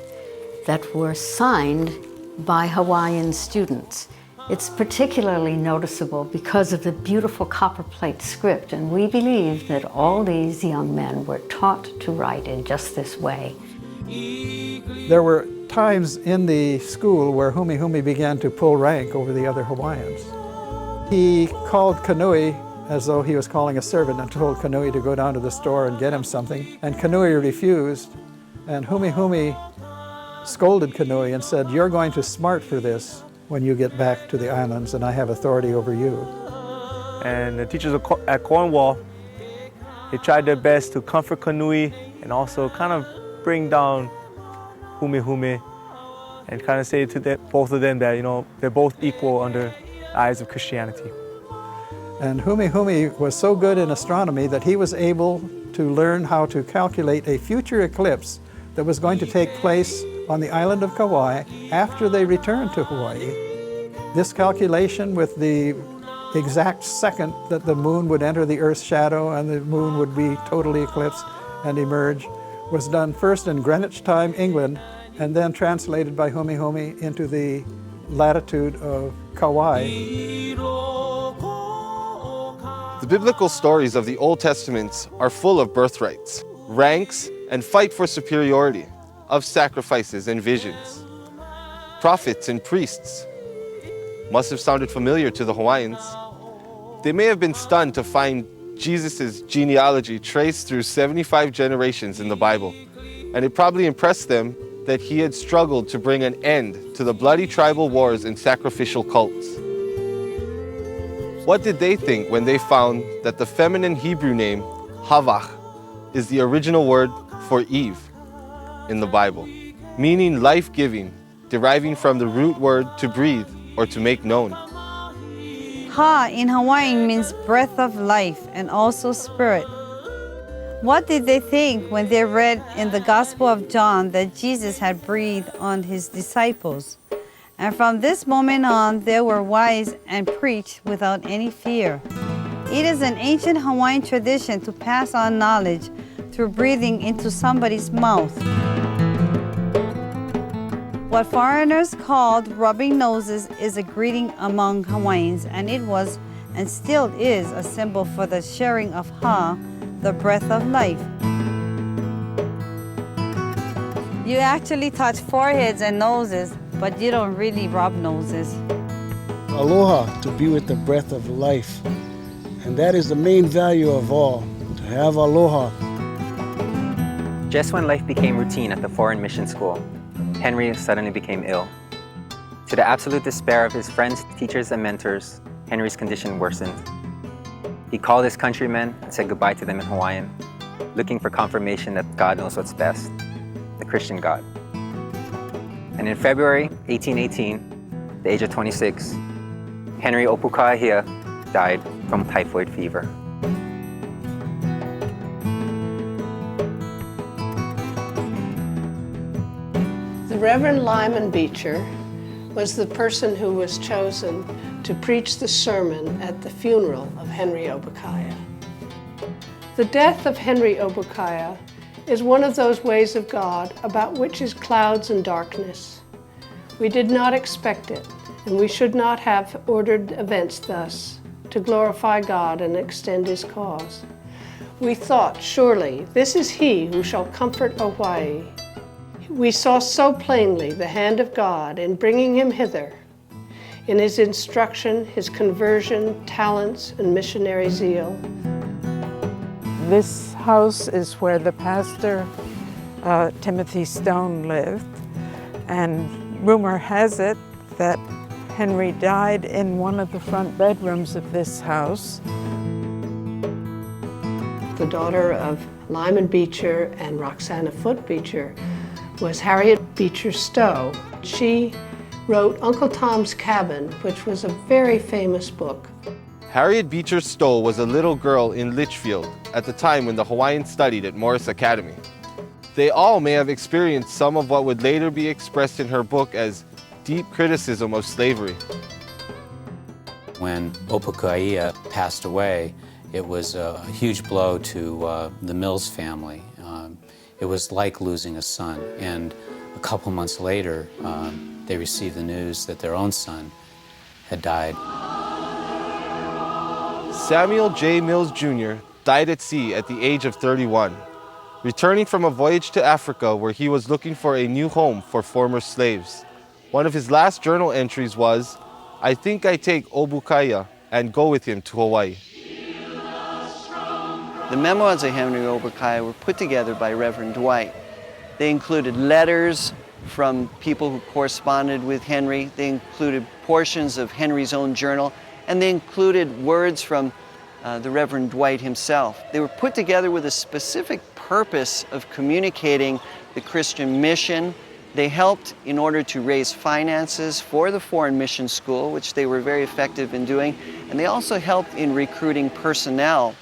that were signed by Hawaiian students. It's particularly noticeable because of the beautiful copperplate script, and we believe that all these young men were taught to write in just this way. There were times in the school where Owhyhee began to pull rank over the other Hawaiians. He called Kanui as though he was calling a servant and told Kanui to go down to the store and get him something. And Kanui refused, and Owhyhee scolded Kanui and said, "You're going to smart for this when you get back to the islands, and I have authority over you." And the teachers at Cornwall, they tried their best to comfort Kanui and also kind of bring down Owhyhee and kind of say to both of them that, you know, they're both equal under the eyes of Christianity. And Owhyhee was so good in astronomy that he was able to learn how to calculate a future eclipse that was going to take place on the island of Kauai after they returned to Hawaii. This calculation with the exact second that the moon would enter the Earth's shadow and the moon would be totally eclipsed and emerge was done first in Greenwich time, England, and then translated by Owhyhee into the latitude of Kauai. The biblical stories of the Old Testament are full of birthrights, ranks, and fight for superiority, of sacrifices and visions. Prophets and priests must have sounded familiar to the Hawaiians. They may have been stunned to find Jesus' genealogy traced through 75 generations in the Bible, and it probably impressed them that he had struggled to bring an end to the bloody tribal wars and sacrificial cults. What did they think when they found that the feminine Hebrew name, Havach, is the original word for Eve in the Bible, meaning life-giving, deriving from the root word to breathe or to make known? Ha in Hawaiian means breath of life and also spirit. What did they think when they read in the Gospel of John that Jesus had breathed on his disciples? And from this moment on, they were wise and preached without any fear. It is an ancient Hawaiian tradition to pass on knowledge through breathing into somebody's mouth. What foreigners called rubbing noses is a greeting among Hawaiians, and it was and still is a symbol for the sharing of Ha, the breath of life. You actually touch foreheads and noses, but you don't really rub noses. Aloha, to be with the breath of life. And that is the main value of all, to have aloha. Just when life became routine at the foreign mission school, Henry suddenly became ill. To the absolute despair of his friends, teachers, and mentors, Henry's condition worsened. He called his countrymen and said goodbye to them in Hawaiian, looking for confirmation that God knows what's best, the Christian God. And in February 1818, at the age of 26, Henry Owhyhee died from typhoid fever. The Reverend Lyman Beecher was the person who was chosen to preach the sermon at the funeral of Henry Owhyhee. The death of Henry Owhyhee is one of those ways of God about which is clouds and darkness. We did not expect it, and we should not have ordered events thus to glorify God and extend his cause. We thought, surely, this is he who shall comfort Hawaii. We saw so plainly the hand of God in bringing him hither, in his instruction, his conversion, talents, and missionary zeal. This house is where the pastor, Timothy Stone, lived, and rumor has it that Henry died in one of the front bedrooms of this house. the daughter of Lyman Beecher and Roxana Foote Beecher, was Harriet Beecher Stowe. She wrote Uncle Tom's Cabin, which was a very famous book. Harriet Beecher Stowe was a little girl in Litchfield at the time when the Hawaiians studied at Morris Academy. They all may have experienced some of what would later be expressed in her book as deep criticism of slavery. When Opukaia passed away, it was a huge blow to the Mills family. It was like losing a son, and a couple months later, they received the news that their own son had died. Samuel J. Mills Jr. died at sea at the age of 31, returning from a voyage to Africa where he was looking for a new home for former slaves. One of his last journal entries was, "I think I take Obukaia and go with him to Hawaii." The memoirs of Henry Obukaia were put together by Reverend Dwight. They included letters from people who corresponded with Henry. They included portions of Henry's own journal, and they included words from the Reverend Dwight himself. They were put together with a specific purpose of communicating the Christian mission. They helped in order to raise finances for the Foreign Mission School, which they were very effective in doing, and they also helped in recruiting personnel.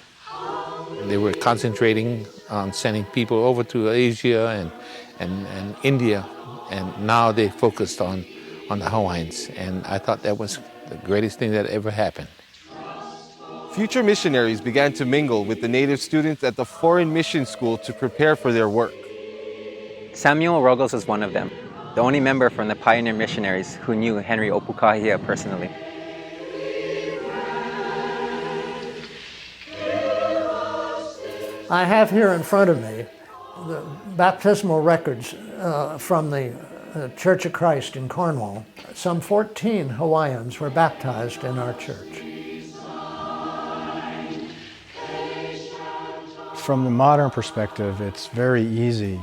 They were concentrating on sending people over to Asia and India, and now they focused on the Hawaiians, and I thought that was the greatest thing that ever happened. Future missionaries began to mingle with the native students at the Foreign Mission School to prepare for their work. Samuel Ruggles was one of them, the only member from the pioneer missionaries who knew Henry Opukaia personally. I have here in front of me the baptismal records from the Church of Christ in Cornwall. Some 14 Hawaiians were baptized in our church. From the modern perspective, it's very easy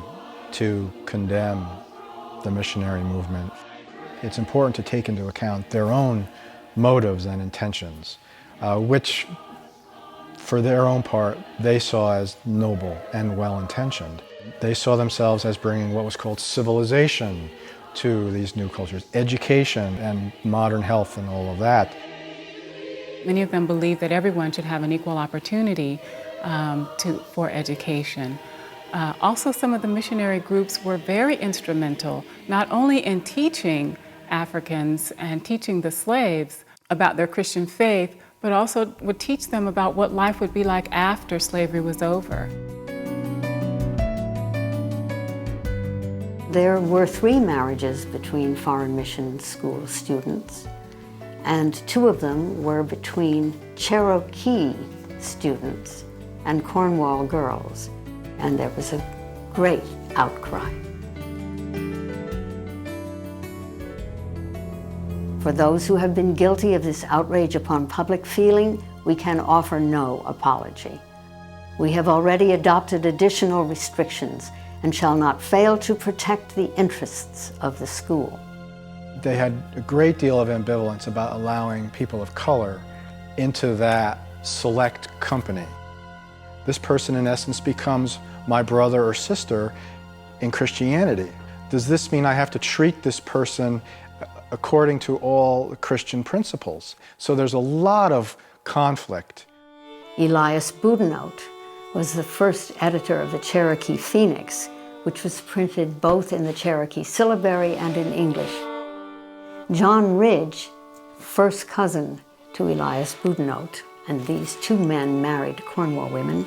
to condemn the missionary movement. It's important to take into account their own motives and intentions, which for their own part, they saw as noble and well-intentioned. They saw themselves as bringing what was called civilization to these new cultures, education and modern health and all of that. Many of them believe that everyone should have an equal opportunity for education. Also, some of the missionary groups were very instrumental, not only in teaching Africans and teaching the slaves about their Christian faith, but also would teach them about what life would be like after slavery was over. There were 3 marriages between Foreign Mission School students, and 2 of them were between Cherokee students and Cornwall girls, and there was a great outcry. For those who have been guilty of this outrage upon public feeling, we can offer no apology. We have already adopted additional restrictions and shall not fail to protect the interests of the school. They had a great deal of ambivalence about allowing people of color into that select company. This person, in essence, becomes my brother or sister in Christianity. Does this mean I have to treat this person according to all Christian principles? So there's a lot of conflict. Elias Boudinot was the first editor of the Cherokee Phoenix, which was printed both in the Cherokee syllabary and in English. John Ridge, first cousin to Elias Boudinot, and these 2 men married Cornwall women.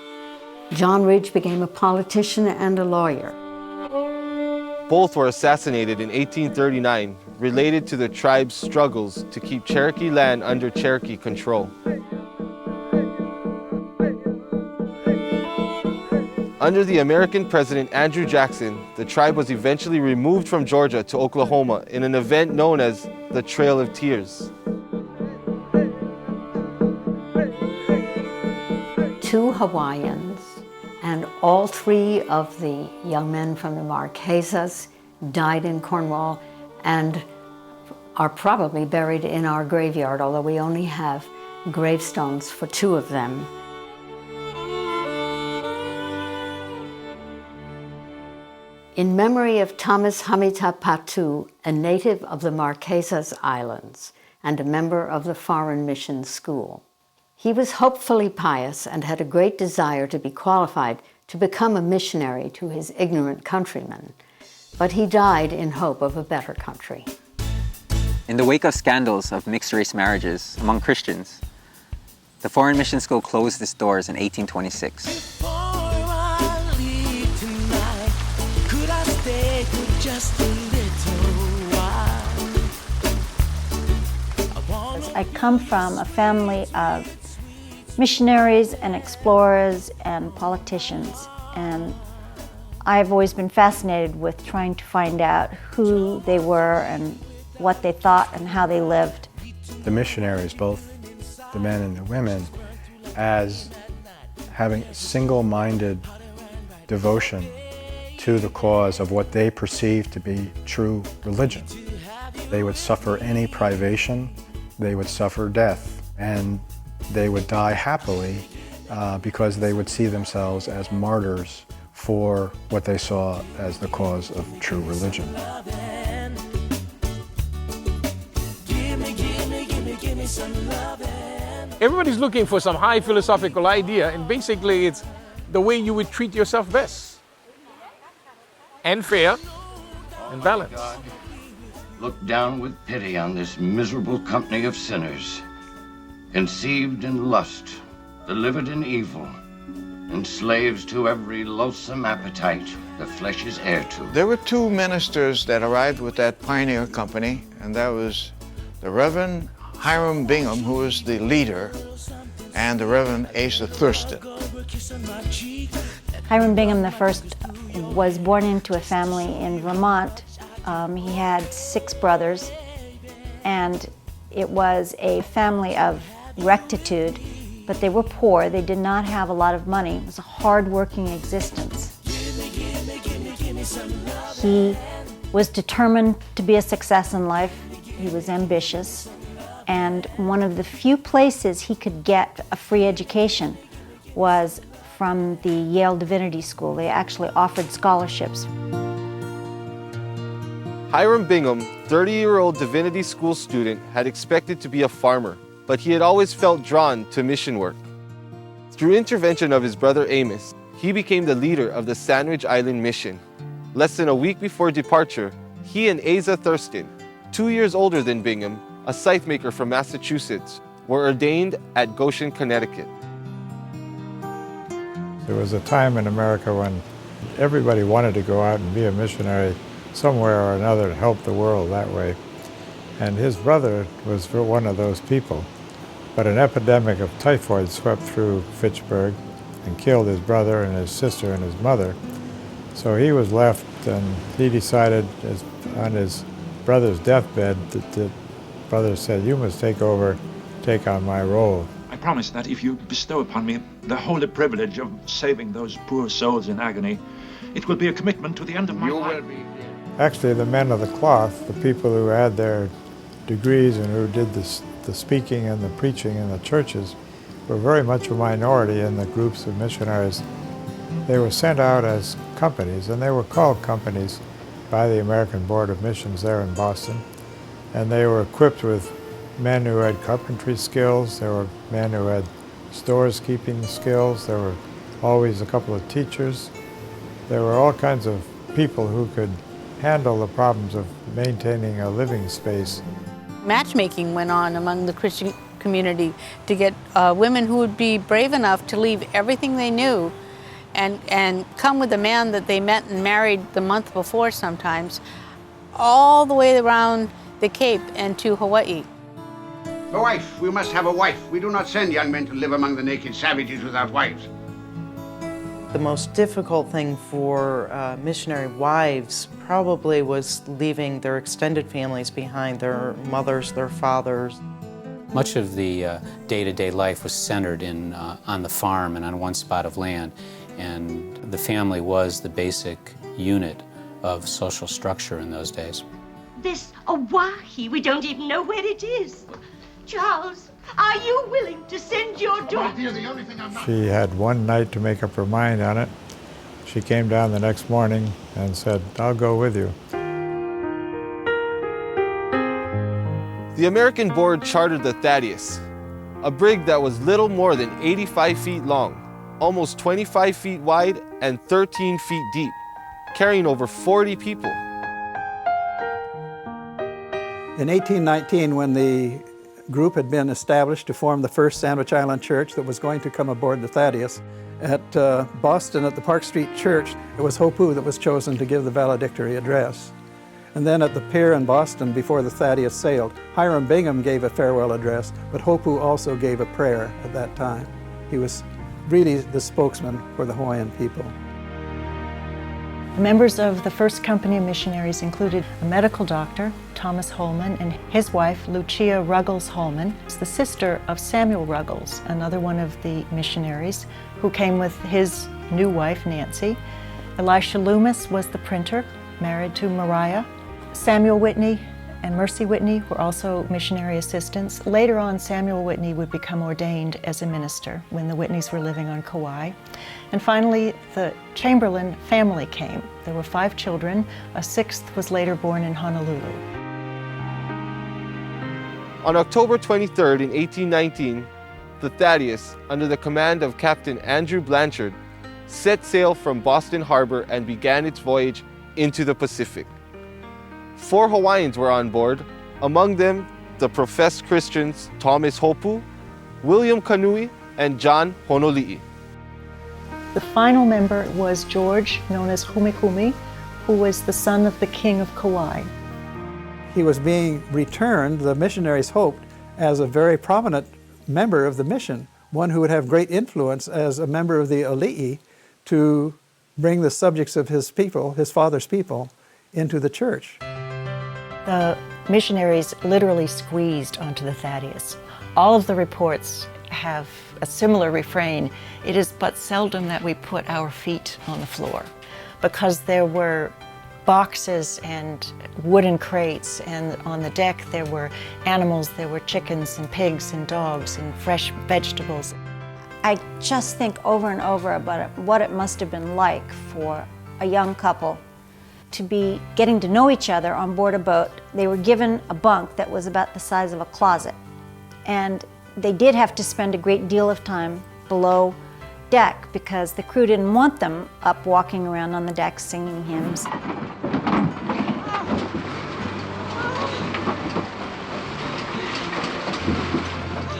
John Ridge became a politician and a lawyer. Both were assassinated in 1839, related to the tribe's struggles to keep Cherokee land under Cherokee control. Under the American President Andrew Jackson, the tribe was eventually removed from Georgia to Oklahoma in an event known as the Trail of Tears. 2 Hawaiians and all 3 of the young men from the Marquesas died in Cornwall and are probably buried in our graveyard, although we only have gravestones for 2 of them. In memory of Thomas Hamita Patu, a native of the Marquesas Islands and a member of the Foreign Mission School. He was hopefully pious and had a great desire to be qualified to become a missionary to his ignorant countrymen, but he died in hope of a better country. In the wake of scandals of mixed-race marriages among Christians, the Foreign Mission School closed its doors in 1826. I come from a family of missionaries and explorers and politicians, and I've always been fascinated with trying to find out who they were and what they thought and how they lived. The missionaries, both the men and the women, as having single-minded devotion to the cause of what they perceived to be true religion. They would suffer any privation, they would suffer death, and they would die happily because they would see themselves as martyrs for what they saw as the cause of true religion. Everybody's looking for some high philosophical idea, and basically it's the way you would treat yourself best. And fair and balanced. Look down with pity on this miserable company of sinners, conceived in lust, delivered in evil, and slaves to every loathsome appetite the flesh is heir to. There were two ministers that arrived with that pioneer company, and that was the Reverend Hiram Bingham, who was the leader, and the Reverend Asa Thurston. Hiram Bingham I was born into a family in Vermont. He had 6 brothers, and it was a family of rectitude, but they were poor. They did not have a lot of money. It was a hard-working existence. He was determined to be a success in life. He was ambitious, and one of the few places he could get a free education was from the Yale Divinity School. They actually offered scholarships. Hiram Bingham, 30-year-old divinity school student, had expected to be a farmer, but he had always felt drawn to mission work. Through intervention of his brother Amos, he became the leader of the Sandwich Island Mission. Less than a week before departure, he and Asa Thurston, 2 years older than Bingham, a scythe maker from Massachusetts, were ordained at Goshen, Connecticut. There was a time in America when everybody wanted to go out and be a missionary somewhere or another to help the world that way. And his brother was one of those people. But an epidemic of typhoid swept through Fitchburg and killed his brother and his sister and his mother. So he was left, and he decided on his brother's deathbed that the brother said, "You must take on my role." I promise that if you bestow upon me the holy privilege of saving those poor souls in agony, it will be a commitment to the end of my life. Actually, the men of the cloth, the people who had their degrees and who did the speaking and the preaching in the churches, were very much a minority in the groups of missionaries. They were sent out as companies, and they were called companies by the American Board of Missions there in Boston. And they were equipped with men who had carpentry skills, there were men who had stores keeping skills, there were always a couple of teachers. There were all kinds of people who could handle the problems of maintaining a living space. Matchmaking went on among the Christian community to get women who would be brave enough to leave everything they knew and come with a man that they met and married the month before sometimes, all the way around the Cape and to Hawaii. A wife. We must have a wife. We do not send young men to live among the naked savages without wives. The most difficult thing for missionary wives probably was leaving their extended families behind, their mothers, their fathers. Much of the day-to-day life was centered on the farm and on one spot of land, and the family was the basic unit of social structure in those days. This Owhyhee, we don't even know where it is. Charles, are you willing to send your daughter? She had one night to make up her mind on it, She came down the next morning and said, "I'll go with you." The American board chartered the Thaddeus, a brig that was little more than 85 feet long, almost 25 feet wide and 13 feet deep, carrying over 40 people. In 1819, when the group had been established to form the first Sandwich Island church that was going to come aboard the Thaddeus, at Boston at the Park Street Church, it was Hopu that was chosen to give the valedictory address. And then at the pier in Boston before the Thaddeus sailed, Hiram Bingham gave a farewell address, but Hopu also gave a prayer at that time. He was really the spokesman for the Hawaiian people. The members of the first company of missionaries included a medical doctor, Thomas Holman, and his wife, Lucia Ruggles Holman, the sister of Samuel Ruggles, another one of the missionaries, who came with his new wife, Nancy. Elisha Loomis was the printer, married to Mariah. Samuel Whitney and Mercy Whitney were also missionary assistants. Later on, Samuel Whitney would become ordained as a minister when the Whitneys were living on Kauai. And finally, the Chamberlain family came. There were 5 children. A 6th was later born in Honolulu. On October 23rd in 1819, the Thaddeus, under the command of Captain Andrew Blanchard, set sail from Boston Harbor and began its voyage into the Pacific. 4 Hawaiians were on board, among them the professed Christians Thomas Hopu, William Kanui, and John Honoli'i. The final member was George, known as Humikumi, who was the son of the king of Kauai. He was being returned, the missionaries hoped, as a very prominent member of the mission, one who would have great influence as a member of the Ali'i to bring the subjects of his people, his father's people, into the church. The missionaries literally squeezed onto the Thaddeus. All of the reports have a similar refrain. It is but seldom that we put our feet on the floor, because there were boxes and wooden crates, and on the deck there were animals, there were chickens and pigs and dogs and fresh vegetables. I just think over and over about what it must have been like for a young couple to be getting to know each other on board a boat. They were given a bunk that was about the size of a closet, and they did have to spend a great deal of time below deck because the crew didn't want them up walking around on the deck singing hymns.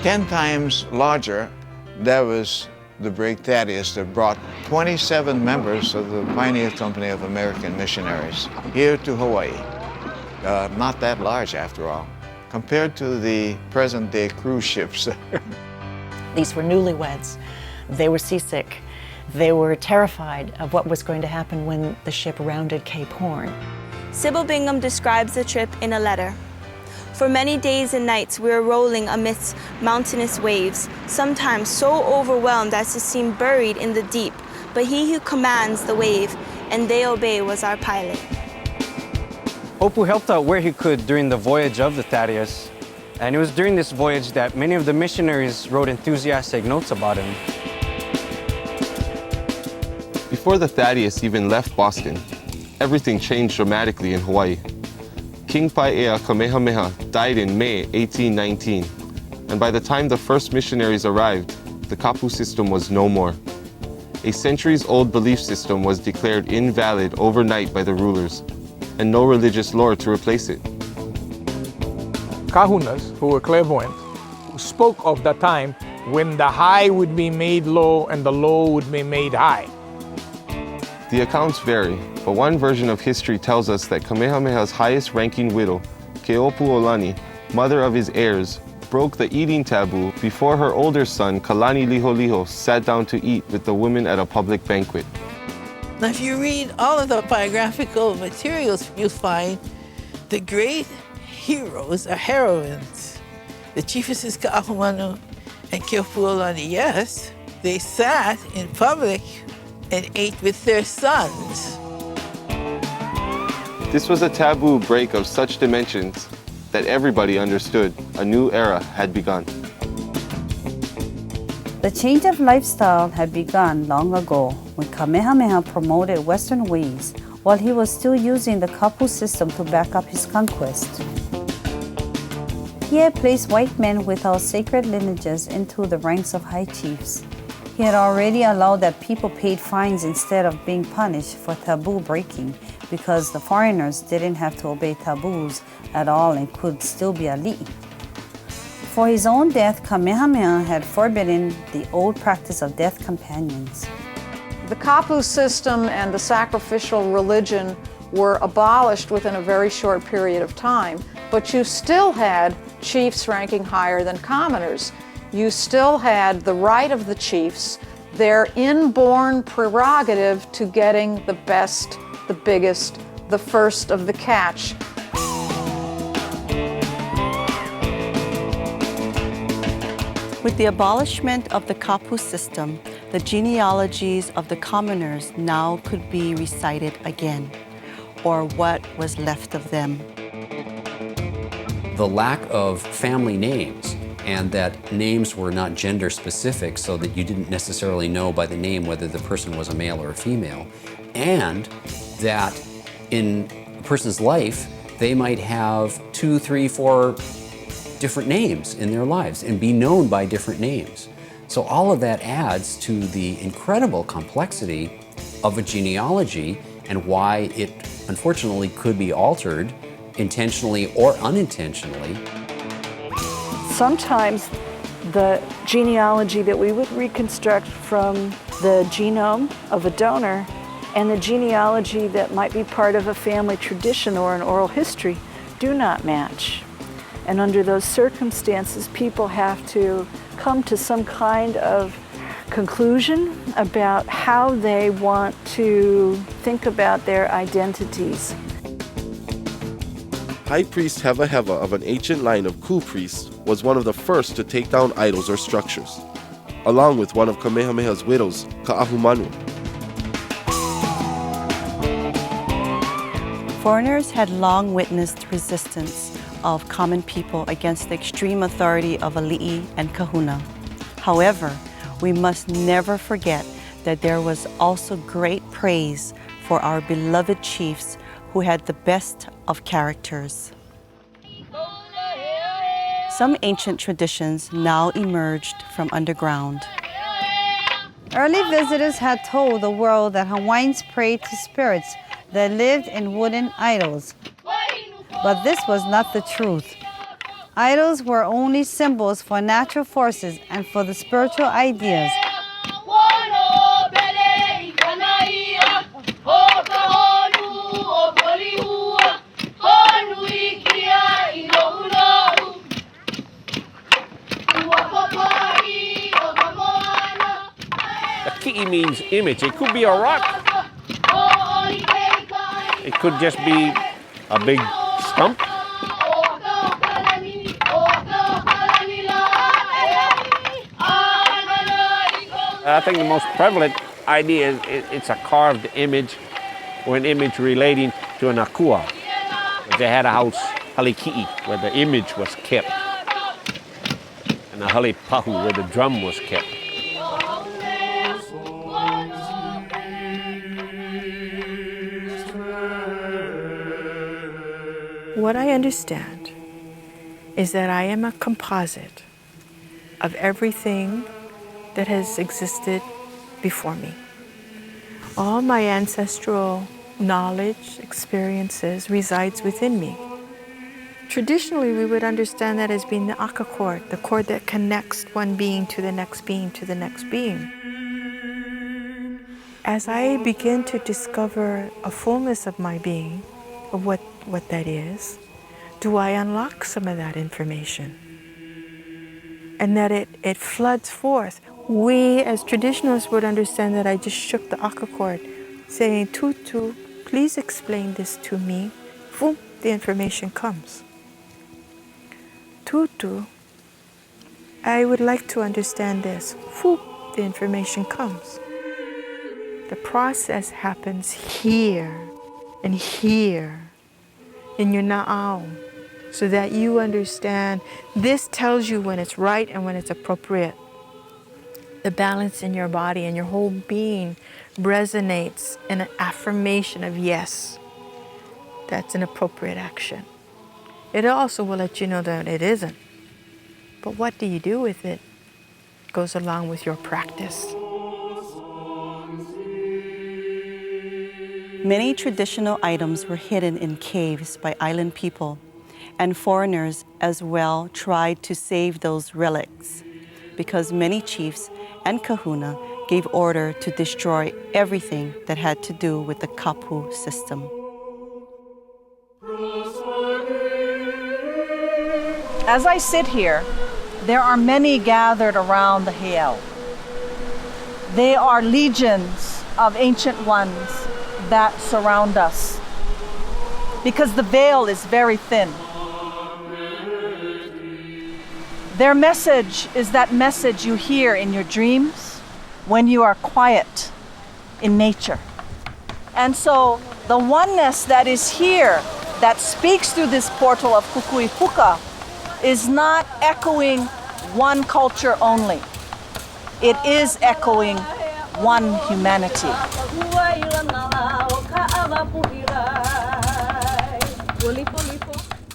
10 times larger, that was the brig Thaddeus that brought 27 members of the Pioneer Company of American Missionaries here to Hawaii. Not that large after all, compared to the present-day cruise ships. These were newlyweds. They were seasick. They were terrified of what was going to happen when the ship rounded Cape Horn. Sybil Bingham describes the trip in a letter. For many days and nights we were rolling amidst mountainous waves, sometimes so overwhelmed as to seem buried in the deep, but he who commands the wave and they obey was our pilot. Hopu helped out where he could during the voyage of the Thaddeus, and it was during this voyage that many of the missionaries wrote enthusiastic notes about him. Before the Thaddeus even left Boston, everything changed dramatically in Hawaii. King Pae'a Kamehameha died in May 1819, and by the time the first missionaries arrived, the kapu system was no more. A centuries-old belief system was declared invalid overnight by the rulers, and no religious lore to replace it. Kahunas, who were clairvoyant, spoke of the time when the high would be made low and the low would be made high. The accounts vary, but one version of history tells us that Kamehameha's highest-ranking widow, Keopuolani, mother of his heirs, broke the eating taboo before her older son, Kalani Liholiho, sat down to eat with the women at a public banquet. Now, if you read all of the biographical materials, you'll find the great heroes or heroines. The chiefesses Ka'ahumanu and Keopuolani, yes, they sat in public and ate with their sons. This was a taboo break of such dimensions that everybody understood a new era had begun. The change of lifestyle had begun long ago, when Kamehameha promoted Western ways while he was still using the kapu system to back up his conquest. He had placed white men without sacred lineages into the ranks of high chiefs. He had already allowed that people paid fines instead of being punished for taboo breaking because the foreigners didn't have to obey taboos at all and could still be ali'i. For his own death, Kamehameha had forbidden the old practice of death companions. The kapu system and the sacrificial religion were abolished within a very short period of time, but you still had chiefs ranking higher than commoners. You still had the right of the chiefs, their inborn prerogative to getting the best, the biggest, the first of the catch. With the abolishment of the kapu system, the genealogies of the commoners now could be recited again, or what was left of them. The lack of family names, and that names were not gender specific so that you didn't necessarily know by the name whether the person was a male or a female, and that in a person's life they might have 2, 3, 4 different names in their lives and be known by different names. So all of that adds to the incredible complexity of a genealogy and why it unfortunately could be altered intentionally or unintentionally. Sometimes the genealogy that we would reconstruct from the genome of a donor and the genealogy that might be part of a family tradition or an oral history do not match. And under those circumstances, people have to come to some kind of conclusion about how they want to think about their identities. High priest Heva Heva of an ancient line of Ku priests was one of the first to take down idols or structures, along with one of Kamehameha's widows, Ka'ahumanu. Foreigners had long witnessed resistance of common people against the extreme authority of ali'i and kahuna. However, we must never forget that there was also great praise for our beloved chiefs who had the best of characters. Some ancient traditions now emerged from underground. Early visitors had told the world that Hawaiians prayed to spirits that lived in wooden idols. But this was not the truth. Idols were only symbols for natural forces and for the spiritual ideas. A ki'i means image. It could be a rock. It could just be a big stump. I think the most prevalent idea is it's a carved image or an image relating to an akua. They had a house, haliki'i, where the image was kept, and a halipahu, where the drum was kept. What I understand is that I am a composite of everything that has existed before me. All my ancestral knowledge, experiences resides within me. Traditionally, we would understand that as being the aka cord, the cord that connects one being to the next being to the next being. As I begin to discover a fullness of my being, of what that is, do I unlock some of that information? And that it floods forth. We as traditionalists would understand that I just shook the aka cord, saying, Tutu, please explain this to me. Boom, the information comes. Tutu, I would like to understand this. Boom, the information comes. The process happens here and here in your na'au, so that you understand this tells you when it's right and when it's appropriate. The balance in your body and your whole being resonates in an affirmation of yes, that's an appropriate action. It also will let you know that it isn't. But what do you do with it goes along with your practice. Many traditional items were hidden in caves by island people, and foreigners as well tried to save those relics because many chiefs and kahuna gave order to destroy everything that had to do with the kapu system. As I sit here, there are many gathered around the heiau. They are legions of ancient ones that surround us because the veil is very thin. Their message is that message you hear in your dreams when you are quiet in nature. And so the oneness that is here, that speaks through this portal of Kukuipuka, is not echoing one culture only. It is echoing one humanity.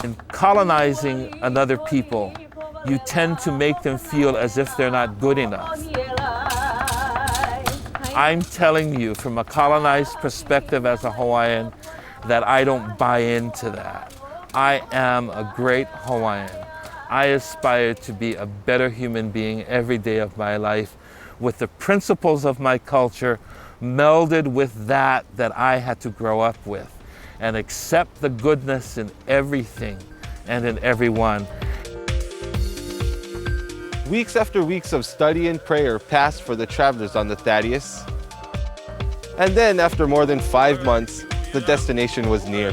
In colonizing another people, you tend to make them feel as if they're not good enough. I'm telling you from a colonized perspective as a Hawaiian that I don't buy into that. I am a great Hawaiian. I aspire to be a better human being every day of my life with the principles of my culture melded with that I had to grow up with, and accept the goodness in everything and in everyone. Weeks after weeks of study and prayer passed for the travelers on the Thaddeus. And then, after more than 5 months, the destination was near.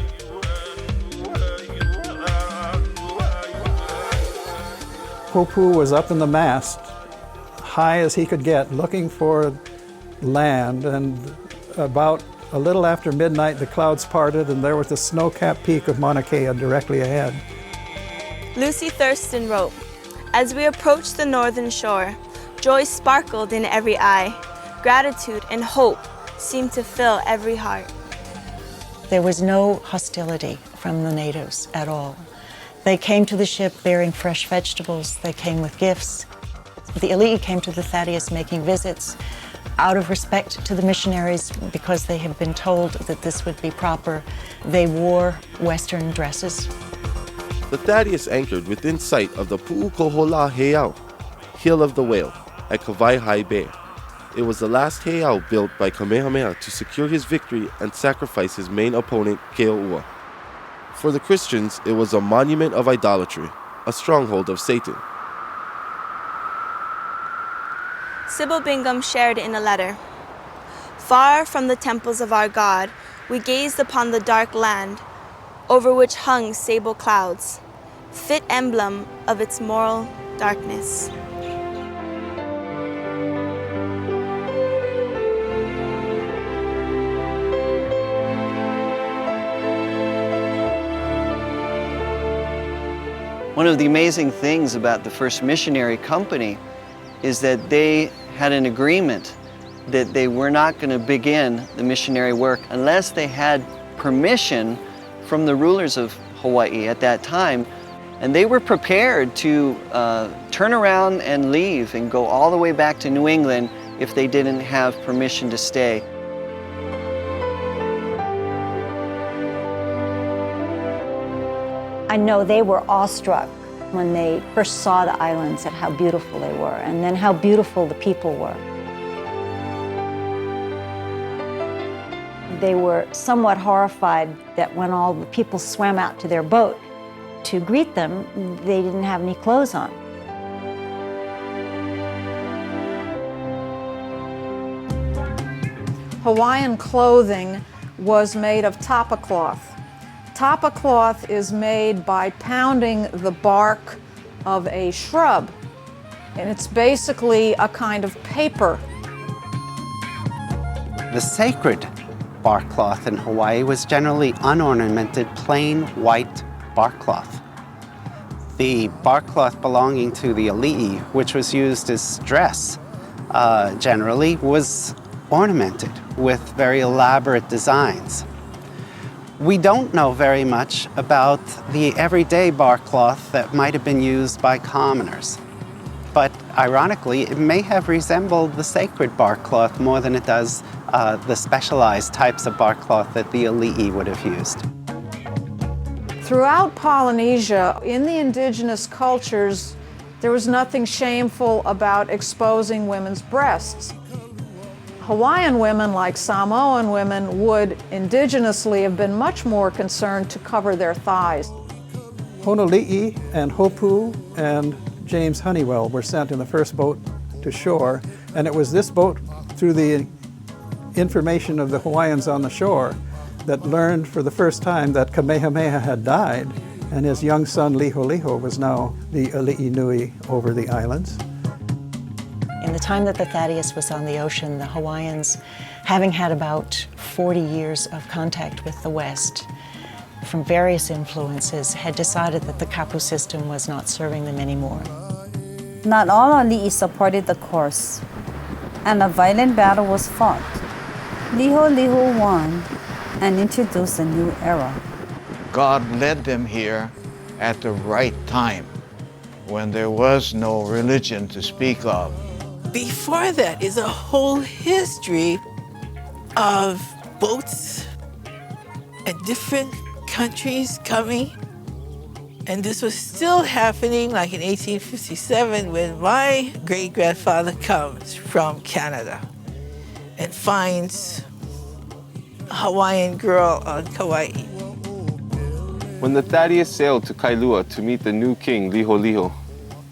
Popu was up in the mast, high as he could get, looking for land, and about a little after midnight the clouds parted and there was the snow-capped peak of Mauna Kea directly ahead. Lucy Thurston wrote, "As we approached the northern shore, joy sparkled in every eye. Gratitude and hope seemed to fill every heart." There was no hostility from the natives at all. They came to the ship bearing fresh vegetables. They came with gifts. The Ali'i came to the Thaddeus making visits out of respect to the missionaries because they had been told that this would be proper. They wore Western dresses. The Thaddeus anchored within sight of the Pu'ukohola Heiau, Hill of the Whale, at Hawaii Bay. It was the last heiau built by Kamehameha to secure his victory and sacrifice his main opponent, Keo'ua. For the Christians, it was a monument of idolatry, a stronghold of Satan. Sybil Bingham shared in a letter, "Far from the temples of our God, we gazed upon the dark land, over which hung sable clouds, fit emblem of its moral darkness." One of the amazing things about the first missionary company is that they had an agreement that they were not going to begin the missionary work unless they had permission from the rulers of Hawaii at that time. And they were prepared to turn around and leave and go all the way back to New England if they didn't have permission to stay. I know they were awestruck when they first saw the islands at how beautiful they were, and then how beautiful the people were. They were somewhat horrified that when all the people swam out to their boat to greet them, they didn't have any clothes on. Hawaiian clothing was made of tapa cloth. Tapa cloth is made by pounding the bark of a shrub, and it's basically a kind of paper. The sacred bark cloth in Hawaii was generally unornamented, plain white bark cloth. The bark cloth belonging to the Ali'i, which was used as dress generally, was ornamented with very elaborate designs. We don't know very much about the everyday bark cloth that might have been used by commoners. But ironically, it may have resembled the sacred bark cloth more than it does the specialized types of bark cloth that the Ali'i would have used. Throughout Polynesia, in the indigenous cultures, there was nothing shameful about exposing women's breasts. Hawaiian women, like Samoan women, would indigenously have been much more concerned to cover their thighs. Honoli'i and Hopu and James Honeywell were sent in the first boat to shore, and it was this boat, through the information of the Hawaiians on the shore, that learned for the first time that Kamehameha had died, and his young son Liholiho was now the Ali'i Nui over the islands. In the time that the Thaddeus was on the ocean, the Hawaiians, having had about 40 years of contact with the West, from various influences, had decided that the kapu system was not serving them anymore. Not all Ali'i supported the course, and a violent battle was fought. Liholiho won and introduced a new era. God led them here at the right time, when there was no religion to speak of. Before that is a whole history of boats and different countries coming. And this was still happening like in 1857 when my great-grandfather comes from Canada and finds a Hawaiian girl on Kauai. When the Thaddeus sailed to Kailua to meet the new king, Liholiho,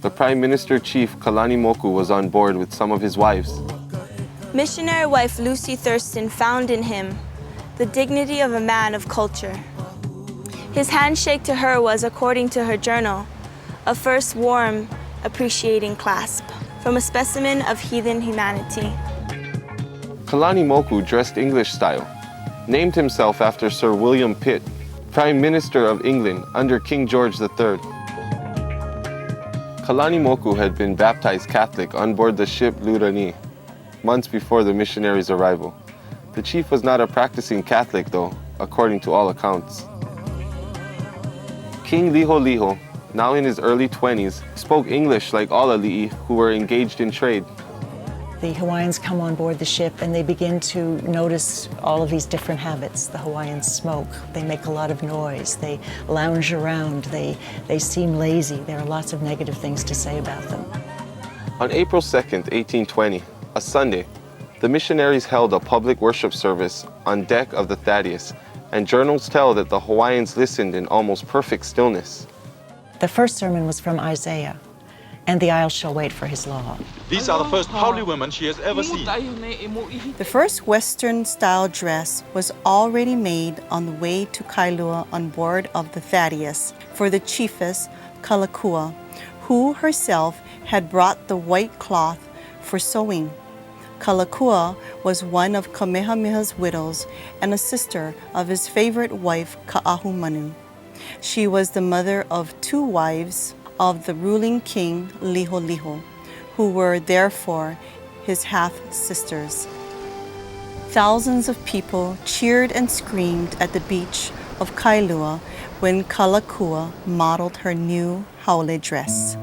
the Prime Minister Chief Kalanimoku was on board with some of his wives. Missionary wife Lucy Thurston found in him the dignity of a man of culture. His handshake to her was, according to her journal, a first warm, appreciating clasp from a specimen of heathen humanity. Kalanimoku dressed English style, named himself after Sir William Pitt, Prime Minister of England under King George III. Kalanimoku had been baptized Catholic on board the ship Lurani, months before the missionaries' arrival. The chief was not a practicing Catholic, though, according to all accounts. King Liholiho, now in his early 20s, spoke English like all Ali'i who were engaged in trade. The Hawaiians come on board the ship and they begin to notice all of these different habits. The Hawaiians smoke, they make a lot of noise, they lounge around, they seem lazy. There are lots of negative things to say about them. On April 2nd, 1820, a Sunday, the missionaries held a public worship service on deck of the Thaddeus, and journals tell that the Hawaiians listened in almost perfect stillness. The first sermon was from Isaiah, and the isles shall wait for his law. These are the first holy women she has ever seen. The first Western-style dress was already made on the way to Kailua on board of the Thaddeus for the chiefess Kalakua, who herself had brought the white cloth for sewing. Kalakua was one of Kamehameha's widows and a sister of his favorite wife, Ka'ahumanu. She was the mother of 2 wives of the ruling king Liholiho, who were therefore his half-sisters. Thousands of people cheered and screamed at the beach of Kailua when Kalakua modeled her new haole dress.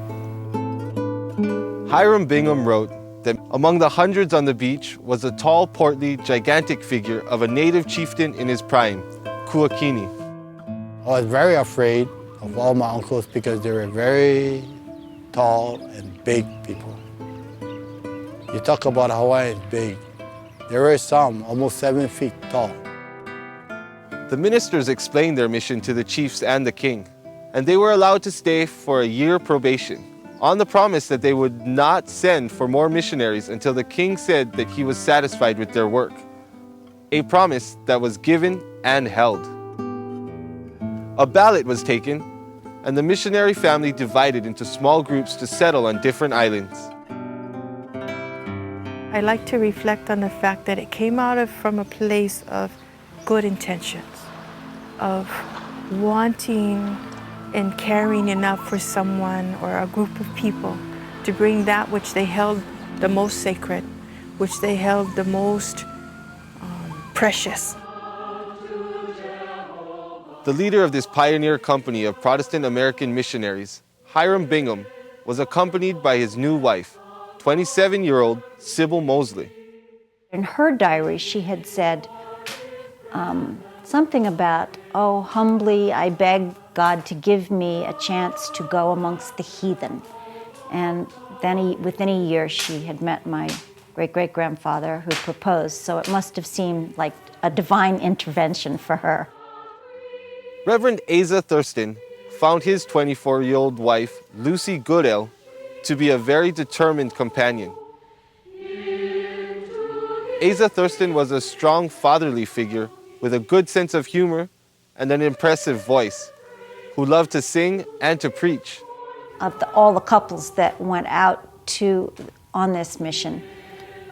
Hiram Bingham wrote that among the hundreds on the beach was a tall, portly, gigantic figure of a native chieftain in his prime, Kuakini. I was very afraid of all my uncles because they were very tall and big people. You talk about Hawaiians big. There were some almost 7 feet tall. The ministers explained their mission to the chiefs and the king, and they were allowed to stay for a year probation, on the promise that they would not send for more missionaries until the king said that he was satisfied with their work. A promise that was given and held. A ballot was taken, and the missionary family divided into small groups to settle on different islands. I like to reflect on the fact that it came out from a place of good intentions, of wanting and caring enough for someone or a group of people to bring that which they held the most sacred, which they held the most precious. The leader of this pioneer company of Protestant American missionaries, Hiram Bingham, was accompanied by his new wife, 27-year-old Sybil Mosley. In her diary, she had said something about, "Oh, humbly I beg God to give me a chance to go amongst the heathen." And then within a year, she had met my great-great-grandfather who proposed, so it must have seemed like a divine intervention for her. Reverend Asa Thurston found his 24-year-old wife, Lucy Goodell, to be a very determined companion. Asa Thurston was a strong fatherly figure with a good sense of humor and an impressive voice, who loved to sing and to preach. Of all the couples that went out on this mission,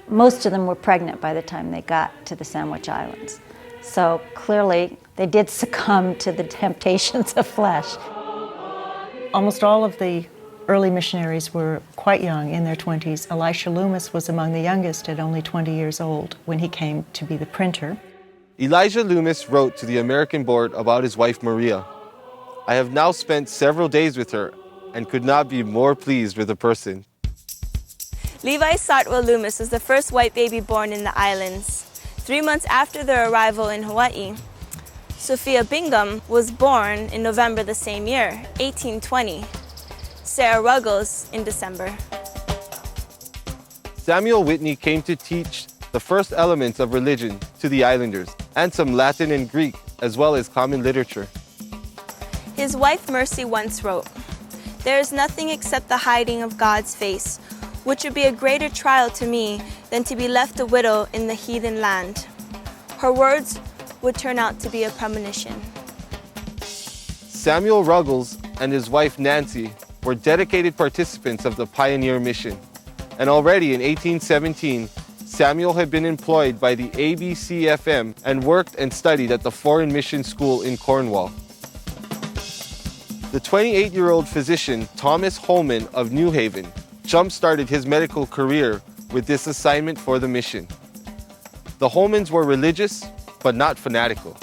most of them were pregnant by the time they got to the Sandwich Islands. So clearly, they did succumb to the temptations of flesh. Almost all of the early missionaries were quite young, in their 20s. Elisha Loomis was among the youngest at only 20 years old when he came to be the printer. Elijah Loomis wrote to the American Board about his wife Maria, "I have now spent several days with her and could not be more pleased with a person." Levi Sartwell Loomis was the first white baby born in the islands. 3 months after their arrival in Hawaii, Sophia Bingham was born in November the same year, 1820. Sarah Ruggles in December. Samuel Whitney came to teach the first elements of religion to the islanders, and some Latin and Greek, as well as common literature. His wife Mercy once wrote, "There is nothing except the hiding of God's face, which would be a greater trial to me than to be left a widow in the heathen land." Her words would turn out to be a premonition. Samuel Ruggles and his wife Nancy were dedicated participants of the pioneer mission, and already in 1817, Samuel had been employed by the ABCFM and worked and studied at the Foreign Mission School in Cornwall. The 28-year-old physician Thomas Holman of New Haven jump-started his medical career with this assignment for the mission. The Holmans were religious, but not fanatical.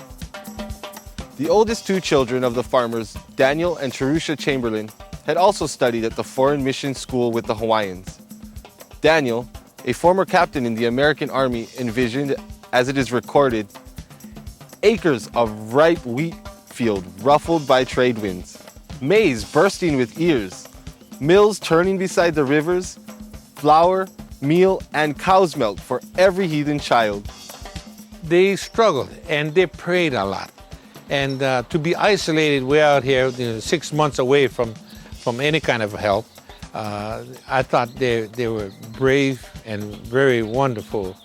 The oldest two children of the farmers, Daniel and Terusha Chamberlain, had also studied at the Foreign Mission School with the Hawaiians. Daniel, a former captain in the American Army, envisioned, as it is recorded, acres of ripe wheat field ruffled by trade winds, maize bursting with ears, mills turning beside the rivers, flour, meal, and cow's milk for every heathen child. They struggled and they prayed a lot. And to be isolated way out here, 6 months away from any kind of help, I thought they were brave and very wonderful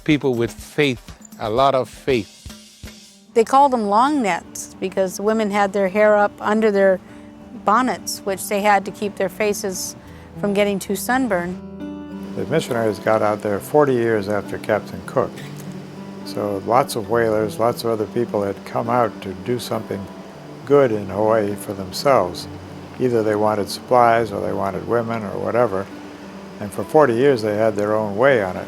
people with faith, a lot of faith. They called them long nets because the women had their hair up under their bonnets, which they had to keep their faces from getting too sunburned. The missionaries got out there 40 years after Captain Cook. So lots of whalers, lots of other people had come out to do something good in Hawaii for themselves. Either they wanted supplies or they wanted women or whatever. And for 40 years they had their own way on it.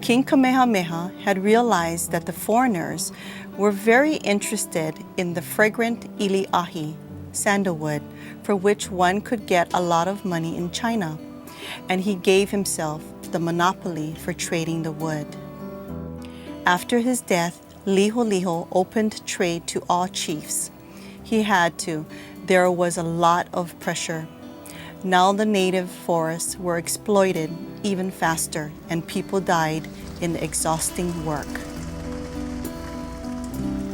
King Kamehameha had realized that the foreigners were very interested in the fragrant iliahi, sandalwood, for which one could get a lot of money in China. And he gave himself the monopoly for trading the wood. After his death, Liholiho opened trade to all chiefs. He had to. There was a lot of pressure. Now the native forests were exploited even faster, and people died in exhausting work.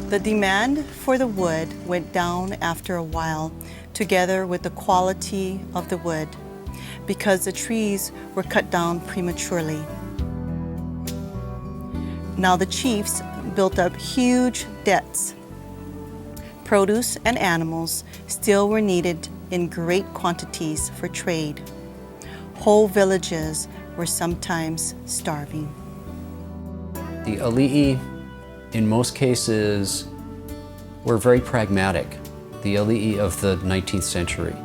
The demand for the wood went down after a while, together with the quality of the wood, because the trees were cut down prematurely. Now the chiefs built up huge debts. Produce and animals still were needed in great quantities for trade. Whole villages were sometimes starving. The ali'i, in most cases, were very pragmatic, the ali'i of the 19th century,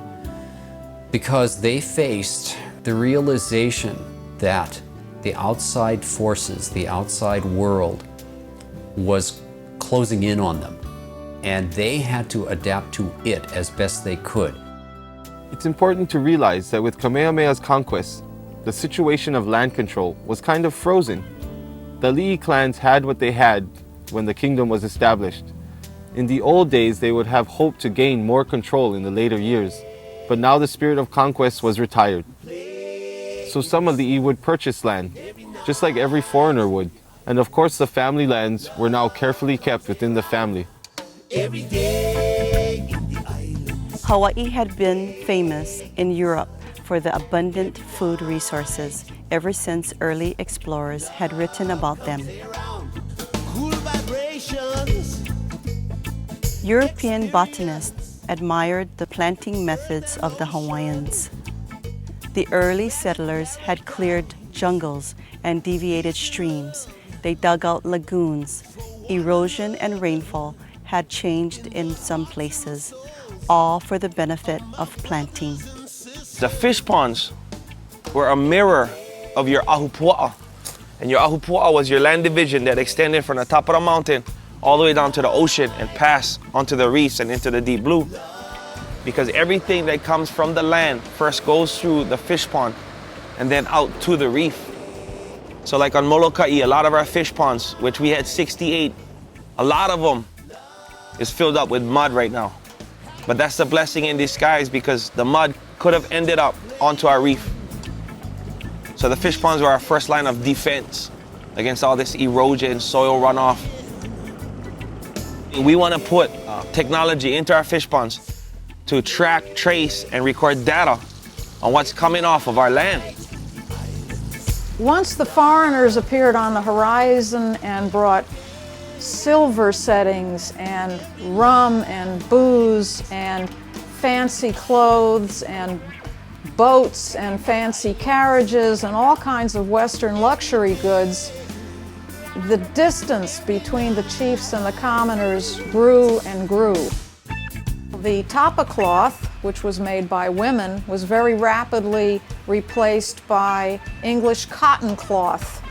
because they faced the realization that The outside forces, the outside world was closing in on them, and they had to adapt to it as best they could. It's important to realize that with Kamehameha's conquest, the situation of land control was kind of frozen. The Ali'i clans had what they had when the kingdom was established. In the old days, they would have hoped to gain more control in the later years, but now the spirit of conquest was retired. So some Ali'i would purchase land, just like every foreigner would. And of course, the family lands were now carefully kept within the family. Hawaii had been famous in Europe for the abundant food resources ever since early explorers had written about them. European botanists admired the planting methods of the Hawaiians. The early settlers had cleared jungles and deviated streams. They dug out lagoons. Erosion and rainfall had changed in some places, all for the benefit of planting. The fish ponds were a mirror of your ahupua'a. And your ahupua'a was your land division that extended from the top of the mountain all the way down to the ocean and passed onto the reefs and into the deep blue. Because everything that comes from the land first goes through the fish pond and then out to the reef. So like on Molokai, a lot of our fish ponds, which we had 68, a lot of them is filled up with mud right now. But that's the blessing in disguise because the mud could have ended up onto our reef. So the fish ponds were our first line of defense against all this erosion, soil runoff. We want to put technology into our fish ponds to track, trace, and record data on what's coming off of our land. Once the foreigners appeared on the horizon and brought silver settings and rum and booze and fancy clothes and boats and fancy carriages and all kinds of Western luxury goods, the distance between the chiefs and the commoners grew and grew. The tapa cloth, which was made by women, was very rapidly replaced by English cotton cloth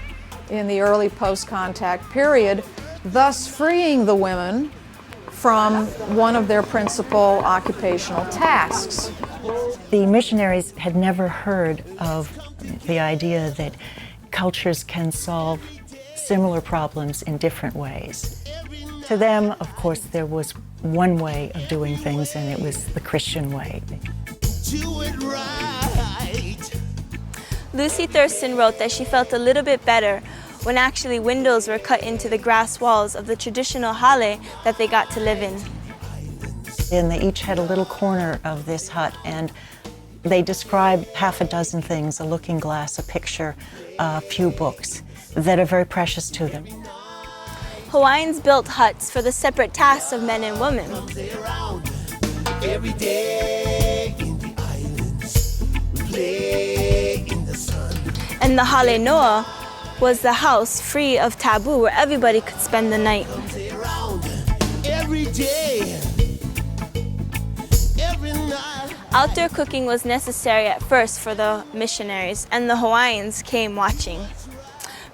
in the early post-contact period, thus freeing the women from one of their principal occupational tasks. The missionaries had never heard of the idea that cultures can solve similar problems in different ways. To them, of course, there was one way of doing things, and it was the Christian way. Lucy Thurston wrote that she felt a little bit better when actually windows were cut into the grass walls of the traditional hale that they got to live in. And they each had a little corner of this hut, and they describe half a dozen things: a looking glass, a picture, a few books that are very precious to them. Hawaiians built huts for the separate tasks of men and women. Every day in the islands, we play in the sun. And the hale noa was the house free of taboo where everybody could spend the night. Every day, every night. Outdoor cooking was necessary at first for the missionaries, and the Hawaiians came watching.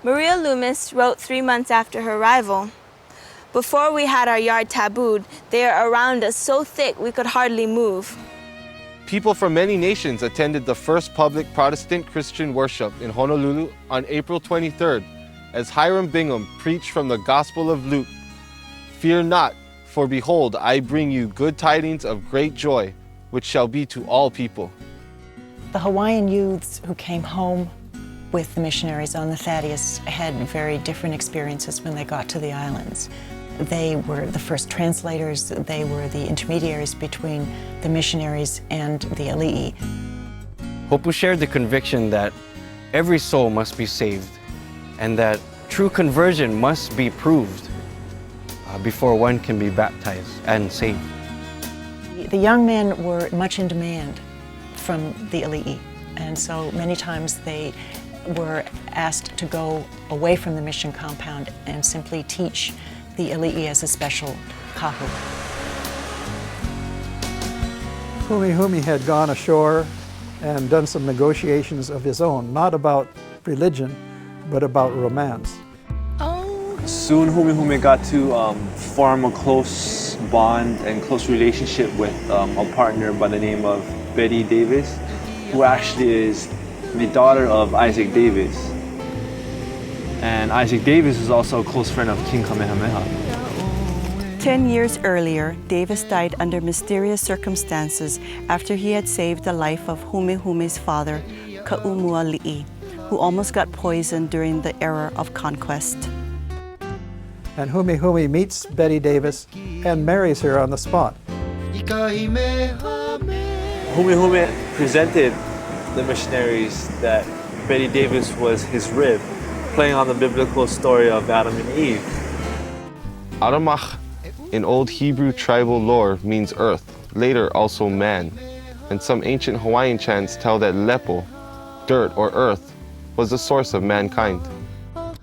Maria Loomis wrote 3 months after her arrival, "Before we had our yard tabooed, they are around us so thick we could hardly move." People from many nations attended the first public Protestant Christian worship in Honolulu on April 23rd, as Hiram Bingham preached from the Gospel of Luke. "Fear not, for behold, I bring you good tidings of great joy, which shall be to all people." The Hawaiian youths who came home with the missionaries on the Thaddeus had very different experiences when they got to the islands. They were the first translators, they were the intermediaries between the missionaries and the Ali'i. Hopu shared the conviction that every soul must be saved and that true conversion must be proved before one can be baptized and saved. The young men were much in demand from the Ali'i, and so many times they were asked to go away from the mission compound and simply teach the Ali'i as a special kahu. Owhyhee had gone ashore and done some negotiations of his own, not about religion, but about romance. Soon Owhyhee got to form a close bond and close relationship with a partner by the name of Betty Davis, who actually is the daughter of Isaac Davis. And Isaac Davis is also a close friend of King Kamehameha. 10 years earlier, Davis died under mysterious circumstances after he had saved the life of Owhyhee's father, Ka'umuali'i, who almost got poisoned during the era of conquest. And Owhyhee meets Betty Davis and marries her on the spot. Owhyhee presented the missionaries that Betty Davis was his rib, playing on the biblical story of Adam and Eve. Aramach in Old Hebrew tribal lore means earth, later also man. And some ancient Hawaiian chants tell that lepo, dirt or earth, was the source of mankind.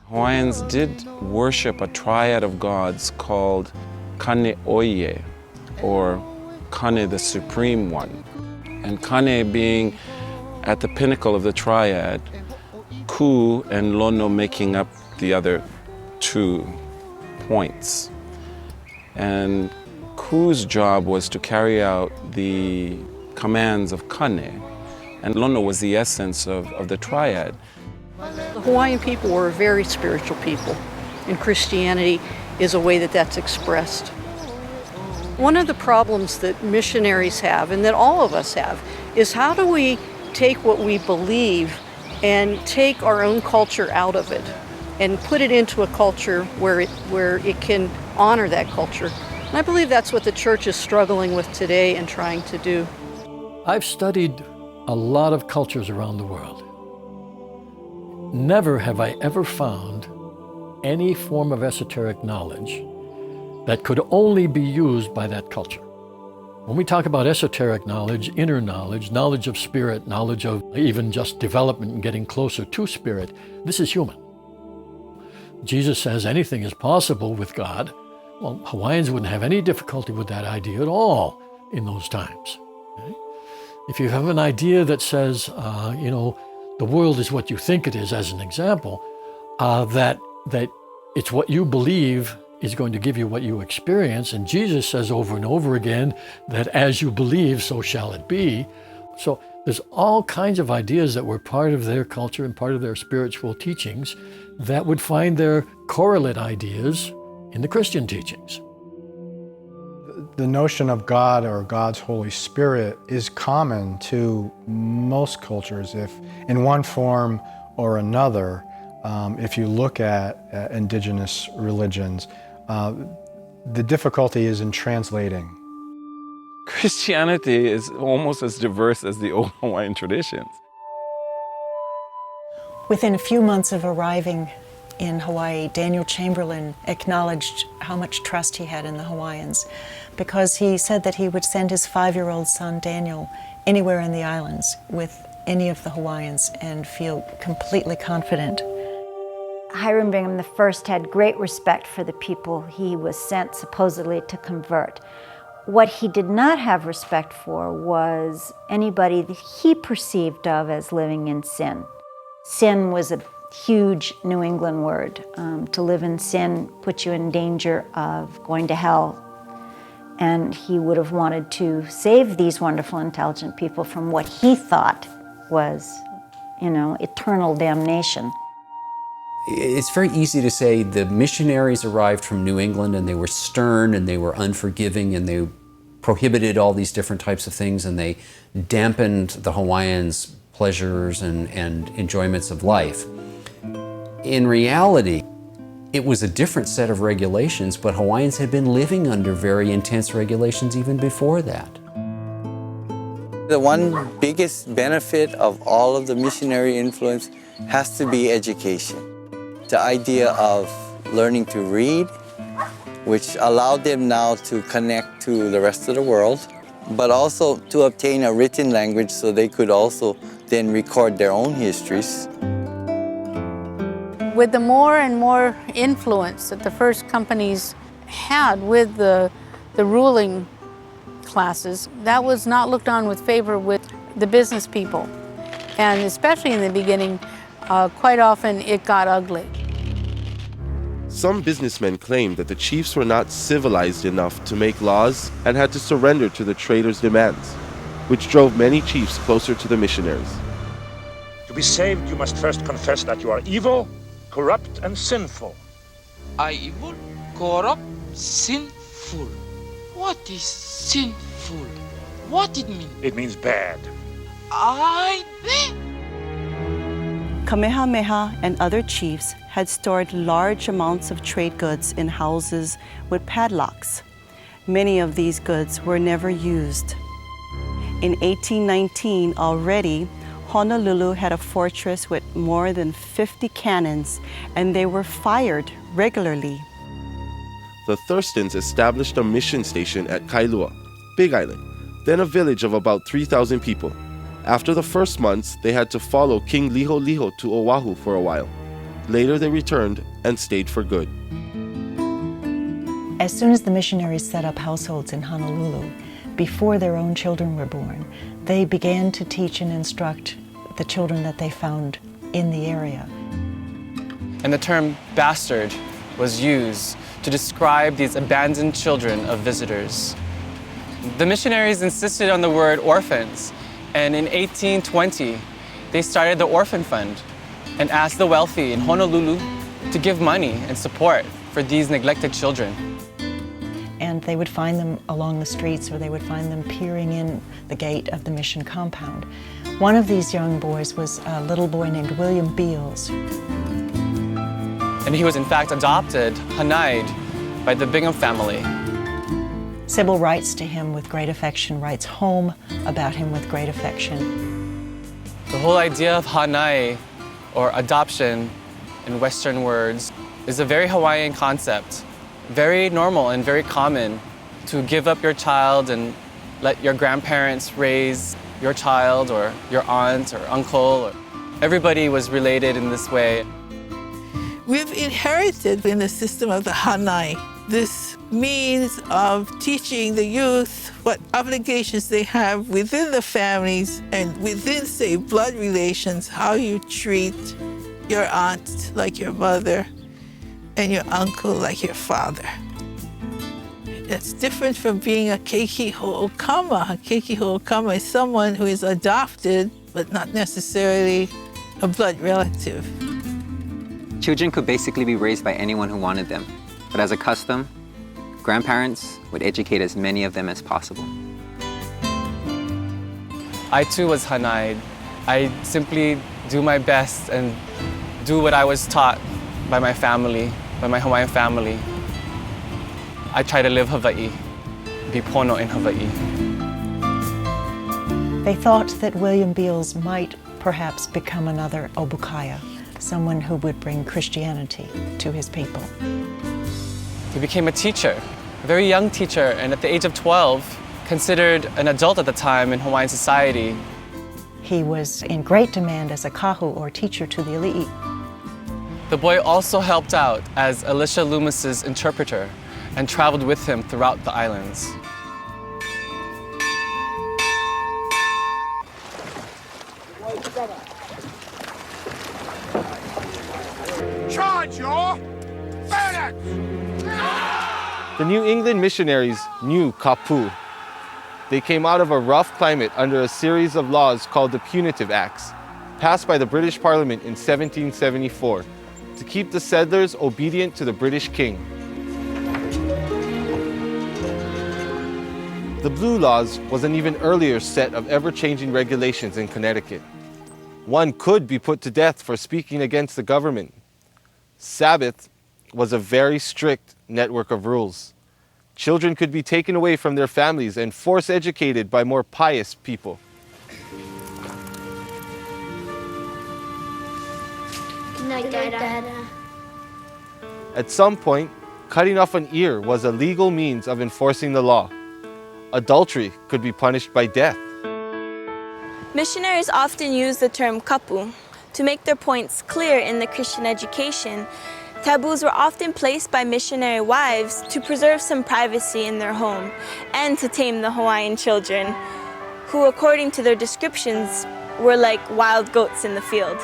Hawaiians did worship a triad of gods called Kane Oye, or Kane the Supreme One. And Kane being at the pinnacle of the triad, Ku and Lono making up the other 2 points. And Ku's job was to carry out the commands of Kane, and Lono was the essence of the triad. The Hawaiian people were a very spiritual people, and Christianity is a way that that's expressed. One of the problems that missionaries have, and that all of us have, is how do we take what we believe and take our own culture out of it and put it into a culture where it can honor that culture. And I believe that's what the church is struggling with today and trying to do. I've studied a lot of cultures around the world. Never have I ever found any form of esoteric knowledge that could only be used by that culture. When we talk about esoteric knowledge, inner knowledge, knowledge of spirit, knowledge of even just development and getting closer to spirit, this is human. Jesus says anything is possible with God. Well, Hawaiians wouldn't have any difficulty with that idea at all in those times. Okay? If you have an idea that says, the world is what you think it is, as an example, that it's what you believe is going to give you what you experience. And Jesus says over and over again that as you believe, so shall it be. So there's all kinds of ideas that were part of their culture and part of their spiritual teachings that would find their correlate ideas in the Christian teachings. The notion of God or God's Holy Spirit is common to most cultures, if in one form or another. If you look at indigenous religions, the difficulty is in translating. Christianity is almost as diverse as the old Hawaiian traditions. Within a few months of arriving in Hawaii, Daniel Chamberlain acknowledged how much trust he had in the Hawaiians, because he said that he would send his 5-year-old son Daniel anywhere in the islands with any of the Hawaiians and feel completely confident. Hiram Bingham I had great respect for the people he was sent supposedly to convert. What he did not have respect for was anybody that he perceived of as living in sin. Sin was a huge New England word. To live in sin puts you in danger of going to hell. And he would have wanted to save these wonderful, intelligent people from what he thought was, eternal damnation. It's very easy to say the missionaries arrived from New England and they were stern and they were unforgiving and they prohibited all these different types of things and they dampened the Hawaiians' pleasures and enjoyments of life. In reality, it was a different set of regulations, but Hawaiians had been living under very intense regulations even before that. The one biggest benefit of all of the missionary influence has to be education. The idea of learning to read, which allowed them now to connect to the rest of the world, but also to obtain a written language so they could also then record their own histories. With the more and more influence that the first companies had with the ruling classes, that was not looked on with favor with the business people. And especially in the beginning, quite often it got ugly. Some businessmen claimed that the chiefs were not civilized enough to make laws and had to surrender to the traders' demands, which drove many chiefs closer to the missionaries. To be saved, you must first confess that you are evil, corrupt, and sinful. I evil, corrupt, sinful. What is sinful? What it mean? It means bad. Kamehameha and other chiefs had stored large amounts of trade goods in houses with padlocks. Many of these goods were never used. In 1819 already, Honolulu had a fortress with more than 50 cannons, and they were fired regularly. The Thurstons established a mission station at Kailua, Big Island, then a village of about 3,000 people. After the first months, they had to follow King Liholiho to Oahu for a while. Later they returned and stayed for good. As soon as the missionaries set up households in Honolulu, before their own children were born, they began to teach and instruct the children that they found in the area. And the term bastard was used to describe these abandoned children of visitors. The missionaries insisted on the word orphans, and in 1820, they started the Orphan Fund and asked the wealthy in Honolulu to give money and support for these neglected children. And they would find them along the streets, or they would find them peering in the gate of the mission compound. One of these young boys was a little boy named William Beals. And he was in fact adopted, Hanaid, by the Bingham family. Sybil writes to him with great affection, writes home about him with great affection. The whole idea of Hanai, or adoption in Western words, is a very Hawaiian concept. Very normal and very common to give up your child and let your grandparents raise your child, or your aunt or uncle. Everybody was related in this way. We've inherited in the system of the Hanai this means of teaching the youth what obligations they have within the families and within, say, blood relations, how you treat your aunt like your mother and your uncle like your father. It's different from being a keiki ho'okama. A keiki ho'okama is someone who is adopted, but not necessarily a blood relative. Children could basically be raised by anyone who wanted them, but as a custom, grandparents would educate as many of them as possible. I too was Hanaid. I simply do my best and do what I was taught by my family, by my Hawaiian family. I try to live Hawaii, be pono in Hawaii. They thought that William Beals might perhaps become another Obukaya, someone who would bring Christianity to his people. He became a teacher, a very young teacher, and at the age of 12, considered an adult at the time in Hawaiian society. He was in great demand as a kahu, or teacher to the ali'i. The boy also helped out as Alicia Loomis's interpreter and traveled with him throughout the islands. Charge your bayonets! The New England missionaries knew kapu. They came out of a rough climate under a series of laws called the Punitive Acts, passed by the British Parliament in 1774 to keep the settlers obedient to the British King. The Blue Laws was an even earlier set of ever-changing regulations in Connecticut. One could be put to death for speaking against the government. Sabbath was a very strict network of rules. Children could be taken away from their families and force educated by more pious people. Good night, Dada. At some point, cutting off an ear was a legal means of enforcing the law. Adultery could be punished by death. Missionaries often use the term kapu to make their points clear in the Christian education. Taboos were often placed by missionary wives to preserve some privacy in their home and to tame the Hawaiian children, who, according to their descriptions, were like wild goats in the field.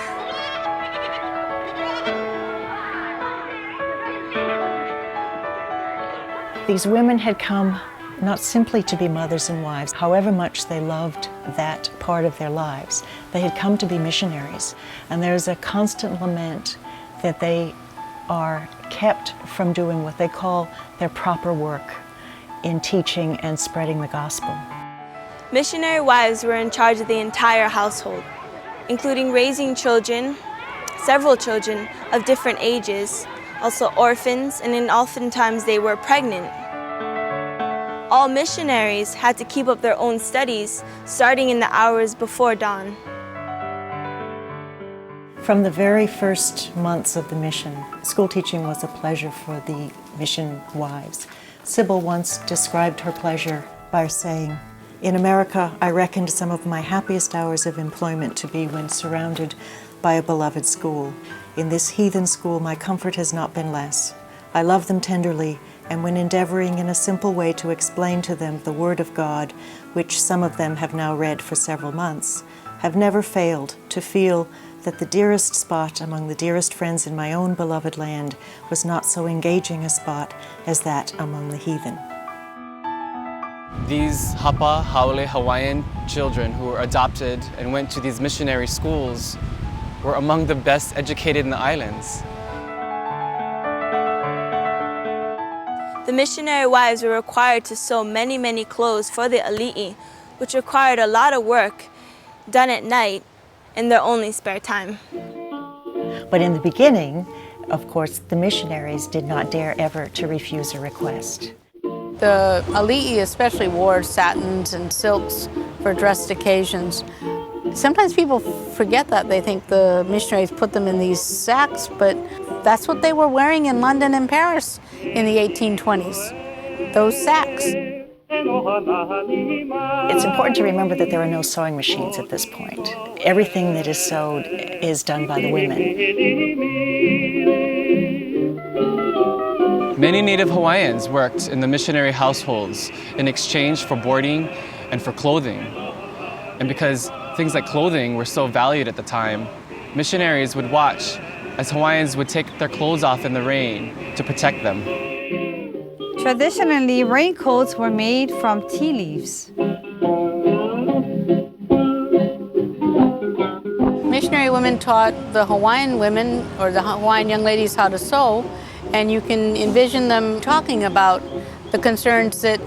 These women had come not simply to be mothers and wives, however much they loved that part of their lives. They had come to be missionaries, and there's a constant lament that they are kept from doing what they call their proper work in teaching and spreading the gospel. Missionary wives were in charge of the entire household, including raising children, several children of different ages, also orphans, and then oftentimes they were pregnant. All missionaries had to keep up their own studies, starting in the hours before dawn. From the very first months of the mission, school teaching was a pleasure for the mission wives. Sybil once described her pleasure by saying, "In America, I reckoned some of my happiest hours of employment to be when surrounded by a beloved school. In this heathen school, my comfort has not been less. I love them tenderly, and when endeavoring in a simple way to explain to them the Word of God, which some of them have now read for several months, have never failed to feel that the dearest spot among the dearest friends in my own beloved land was not so engaging a spot as that among the heathen." These Hapa, Haole, Hawaiian children who were adopted and went to these missionary schools were among the best educated in the islands. The missionary wives were required to sew many, many clothes for the ali'i, which required a lot of work done at night in their only spare time. But in the beginning, of course, the missionaries did not dare ever to refuse a request. The ali'i especially wore satins and silks for dressed occasions. Sometimes people forget that. They think the missionaries put them in these sacks, but that's what they were wearing in London and Paris in the 1820s, those sacks. It's important to remember that there are no sewing machines at this point. Everything that is sewed is done by the women. Many Native Hawaiians worked in the missionary households in exchange for boarding and for clothing. And because things like clothing were so valued at the time, missionaries would watch as Hawaiians would take their clothes off in the rain to protect them. Traditionally, raincoats were made from tea leaves. Missionary women taught the Hawaiian women or the Hawaiian young ladies how to sew, and you can envision them talking about the concerns that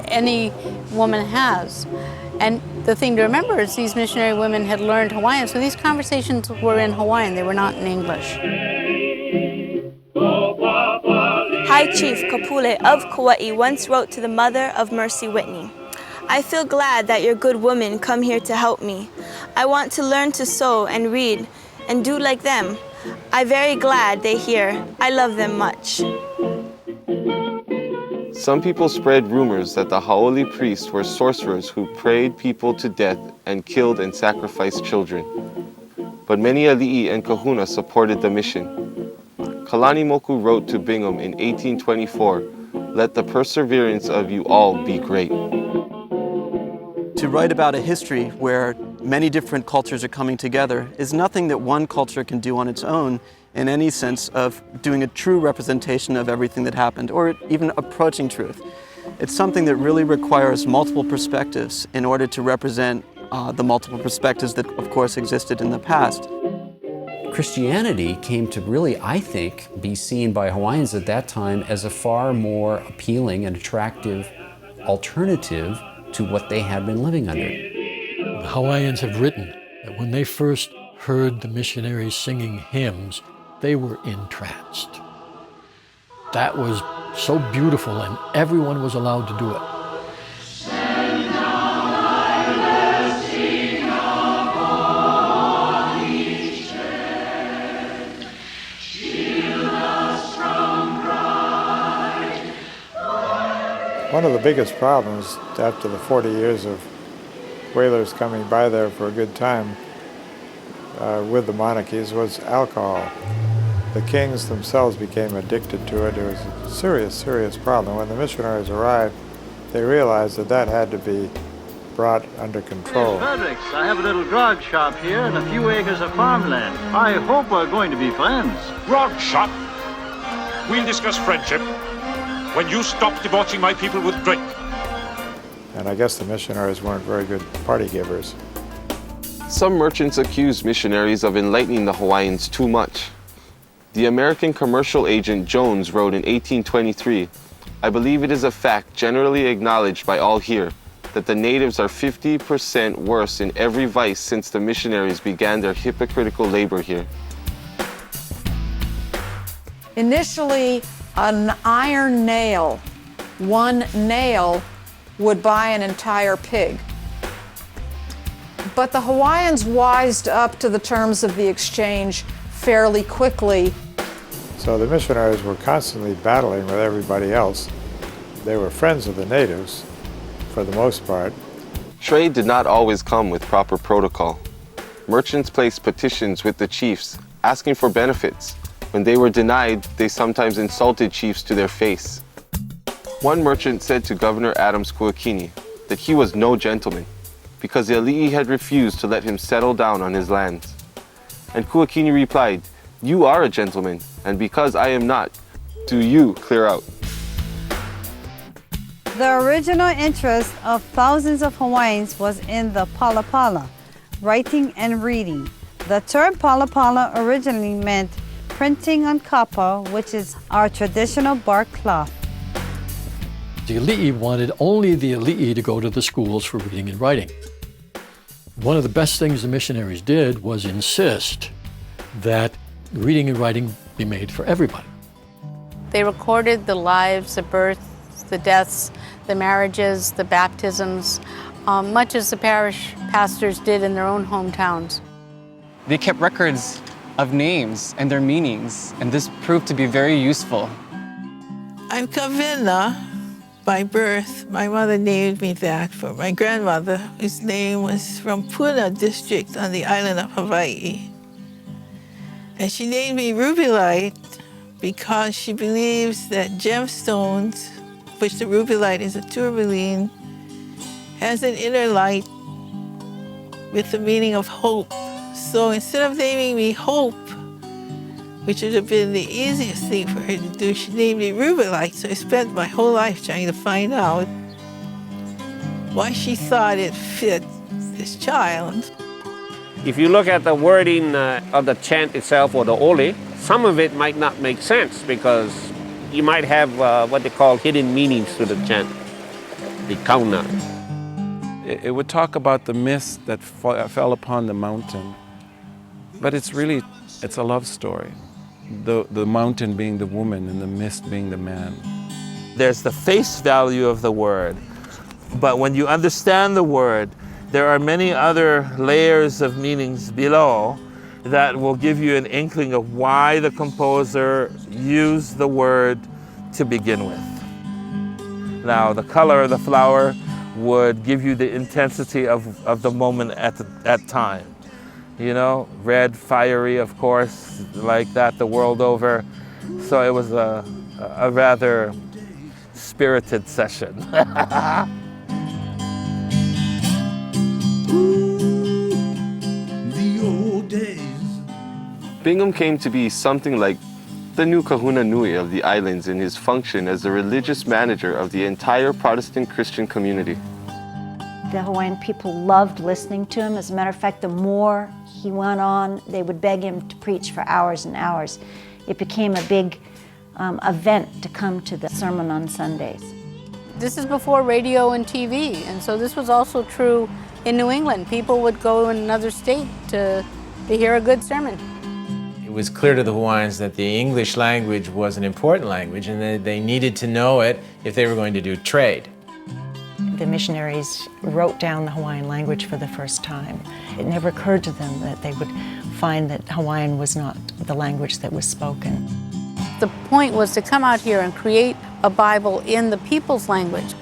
any woman has. And the thing to remember is these missionary women had learned Hawaiian, so these conversations were in Hawaiian, they were not in English. High Chief Kapule of Kauai once wrote to the mother of Mercy Whitney, "I feel glad that your good women come here to help me. I want to learn to sew and read and do like them. I'm very glad they here. I love them much." Some people spread rumors that the Haole priests were sorcerers who prayed people to death and killed and sacrificed children. But many ali'i and kahuna supported the mission. Kalani Moku wrote to Bingham in 1824, "Let the perseverance of you all be great." To write about a history where many different cultures are coming together is nothing that one culture can do on its own in any sense of doing a true representation of everything that happened or even approaching truth. It's something that really requires multiple perspectives in order to represent the multiple perspectives that of course existed in the past. Christianity came to really, I think, be seen by Hawaiians at that time as a far more appealing and attractive alternative to what they had been living under. The Hawaiians have written that when they first heard the missionaries singing hymns, they were entranced. That was so beautiful, and everyone was allowed to do it. One of the biggest problems after the 40 years of whalers coming by there for a good time with the monarchies was alcohol. The kings themselves became addicted to it. It was a serious, serious problem. When the missionaries arrived, they realized that that had to be brought under control. Fredericks, I have a little grog shop here and a few acres of farmland. I hope we're going to be friends. Grog shop? We'll discuss friendship when you stop debauching my people with drink. And I guess the missionaries weren't very good party givers. Some merchants accused missionaries of enlightening the Hawaiians too much. The American commercial agent Jones wrote in 1823, "I believe it is a fact generally acknowledged by all here that the natives are 50% worse in every vice since the missionaries began their hypocritical labor here." Initially, an iron nail, one nail, would buy an entire pig. But the Hawaiians wised up to the terms of the exchange fairly quickly. So the missionaries were constantly battling with everybody else. They were friends of the natives, for the most part. Trade did not always come with proper protocol. Merchants placed petitions with the chiefs, asking for benefits. When they were denied, they sometimes insulted chiefs to their face. One merchant said to Governor Adams Kuakini that he was no gentleman because the Ali'i had refused to let him settle down on his lands. And Kuakini replied, "You are a gentleman, and because I am not, do you clear out." The original interest of thousands of Hawaiians was in the palapala, writing and reading. The term palapala originally meant printing on kapa, which is our traditional bark cloth. The Ali'i wanted only the Ali'i to go to the schools for reading and writing. One of the best things the missionaries did was insist that reading and writing be made for everybody. They recorded the lives, the births, the deaths, the marriages, the baptisms, much as the parish pastors did in their own hometowns. They kept records of names and their meanings, and this proved to be very useful. I'm Kavena by birth. My mother named me that for my grandmother, whose name was from Puna district on the island of Hawaii. And she named me Rubylite because she believes that gemstones, which the rubylite is a tourmaline, has an inner light with the meaning of hope. So instead of naming me Hope, which would have been the easiest thing for her to do, she named me Rubylite. So I spent my whole life trying to find out why she thought it fit this child. If you look at the wording of the chant itself or the ole, some of it might not make sense because you might have what they call hidden meanings to the chant, the kauna. It would talk about the mist that fell upon the mountain, but it's a love story. The mountain being the woman and the mist being the man. There's the face value of the word, but when you understand the word, there are many other layers of meanings below that will give you an inkling of why the composer used the word to begin with. Now, the color of the flower would give you the intensity of the moment at time. You know, red, fiery, of course, like that the world over. So it was a rather spirited session. Bingham came to be something like the new kahuna nui of the islands in his function as the religious manager of the entire Protestant Christian community. The Hawaiian people loved listening to him. As a matter of fact, the more he went on, they would beg him to preach for hours and hours. It became a big event to come to the sermon on Sundays. This is before radio and TV, and so this was also true in New England. People would go in another state to hear a good sermon. It was clear to the Hawaiians that the English language was an important language and that they needed to know it if they were going to do trade. The missionaries wrote down the Hawaiian language for the first time. It never occurred to them that they would find that Hawaiian was not the language that was spoken. The point was to come out here and create a Bible in the people's language.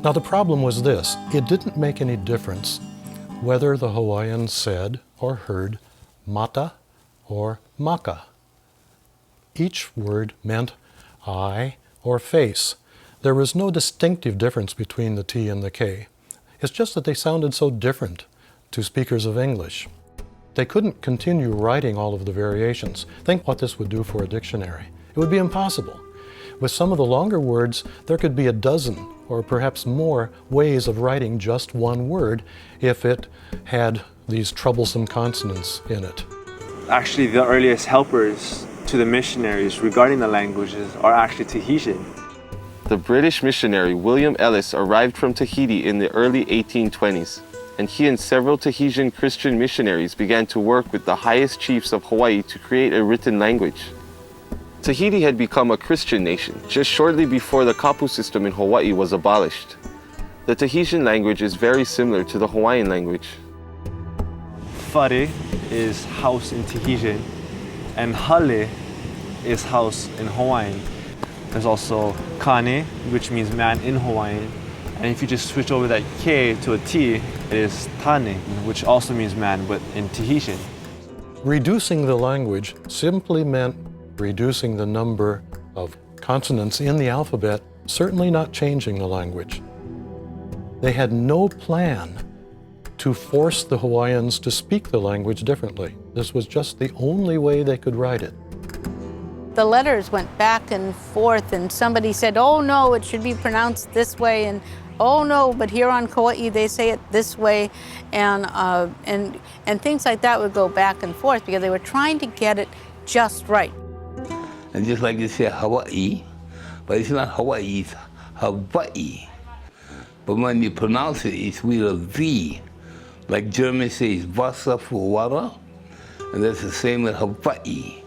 Now the problem was this: it didn't make any difference whether the Hawaiians said or heard mata or maka. Each word meant eye or face. There was no distinctive difference between the T and the K. It's just that they sounded so different to speakers of English. They couldn't continue writing all of the variations. Think what this would do for a dictionary. It would be impossible. With some of the longer words, there could be a dozen or perhaps more ways of writing just one word if it had these troublesome consonants in it. Actually, the earliest helpers to the missionaries regarding the languages are actually Tahitian. The British missionary William Ellis arrived from Tahiti in the early 1820s, and he and several Tahitian Christian missionaries began to work with the highest chiefs of Hawaii to create a written language. Tahiti had become a Christian nation just shortly before the kapu system in Hawaii was abolished. The Tahitian language is very similar to the Hawaiian language. Whare is house in Tahitian, and hale is house in Hawaiian. There's also kane, which means man in Hawaiian. And if you just switch over that K to a T, it is tane, which also means man, but in Tahitian. Reducing the language simply meant reducing the number of consonants in the alphabet, certainly not changing the language. They had no plan to force the Hawaiians to speak the language differently. This was just the only way they could write it. The letters went back and forth, and somebody said, oh no, it should be pronounced this way, and oh no, but here on Kauai they say it this way, and things like that would go back and forth because they were trying to get it just right. And just like you say Hawaii, but it's not Hawaii, it's Hawaii. But when you pronounce it, it's with a V. Like German says Wasser for water, and that's the same with Hawaii.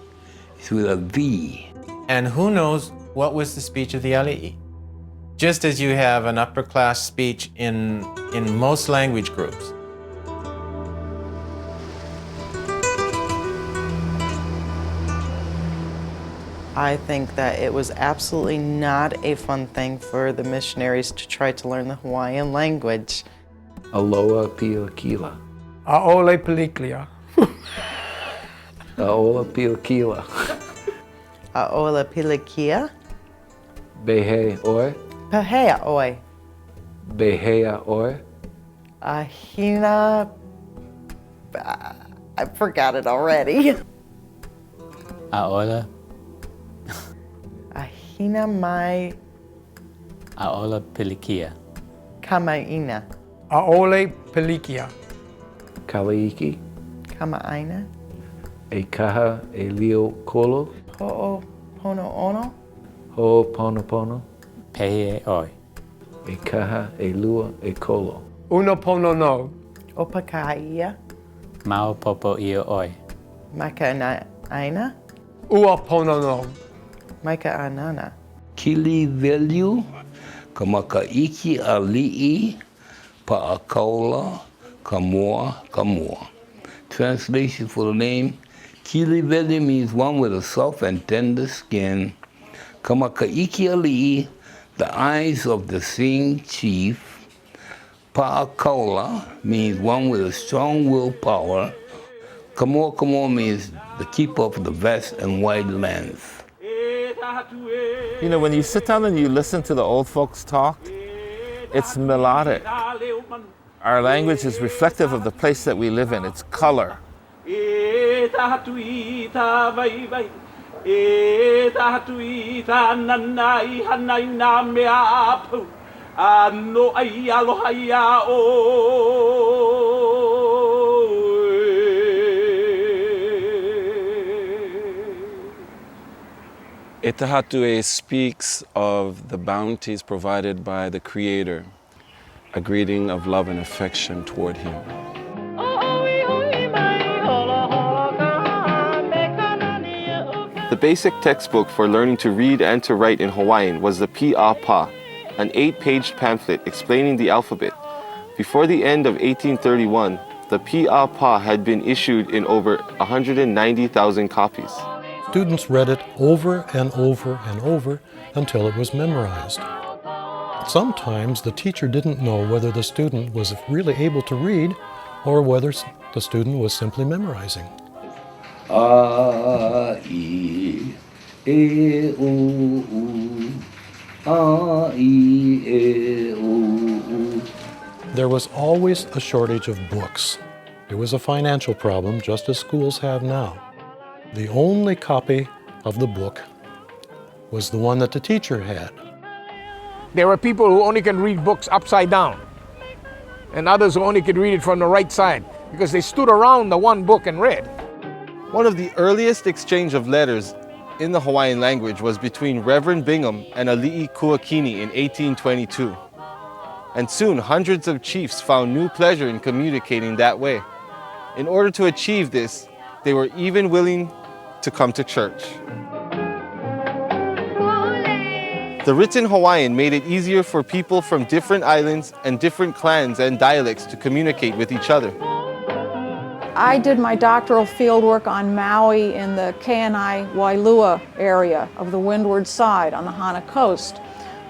It's with a V. And who knows what was the speech of the ali'i? Just as you have an upper class speech in most language groups. I think that it was absolutely not a fun thing for the missionaries to try to learn the Hawaiian language. Aloha pio kila. Aole peliklia. Aola pio kila. Aola pilikia. Behe oi. Pahea oi. Behea oi. Ahina. I forgot it already. Aola. Ahina mai. Aola pilikia. Kamaina. Aole pelikia. Kalaiki. Kamaina. E kaha e leo kolo. Ho'o pono ono. Ho pono pono. Pehe oi. E kaha e lua e kolo. Uno pono no. Opakaia. Mau popo io oi. Maka aina. Ua pono no. Maka anana. Kili velu. Kamaka iki ali'i. Pa'akaula. Kamoa. Translation for the name. Kili velu means one with a soft and tender skin. Kamakaiki ali'i, the eyes of the seeing chief. Pa'akaula means one with a strong willpower. Kamoa means the keeper of the vast and wide lands. You know, when you sit down and you listen to the old folks talk, it's melodic. Our language is reflective of the place that we live in. It's color. E tahatue speaks of the bounties provided by the Creator, a greeting of love and affection toward Him. The basic textbook for learning to read and to write in Hawaiian was the Pi'apa, an 8-page pamphlet explaining the alphabet. Before the end of 1831, the Pi'apa had been issued in over 190,000 copies. Students read it over and over and over until it was memorized. Sometimes the teacher didn't know whether the student was really able to read or whether the student was simply memorizing. A, I, E, U, A, I, E, U. There was always a shortage of books. It was a financial problem, just as schools have now. The only copy of the book was the one that the teacher had. There are people who only can read books upside down, and others who only could read it from the right side, because they stood around the one book and read. One of the earliest exchange of letters in the Hawaiian language was between Reverend Bingham and Ali'i Kuakini in 1822. And soon, hundreds of chiefs found new pleasure in communicating that way. In order to achieve this, they were even willing to come to church. The written Hawaiian made it easier for people from different islands and different clans and dialects to communicate with each other. I did my doctoral fieldwork on Maui in the Kaenai-Wailua area of the windward side on the Hana coast.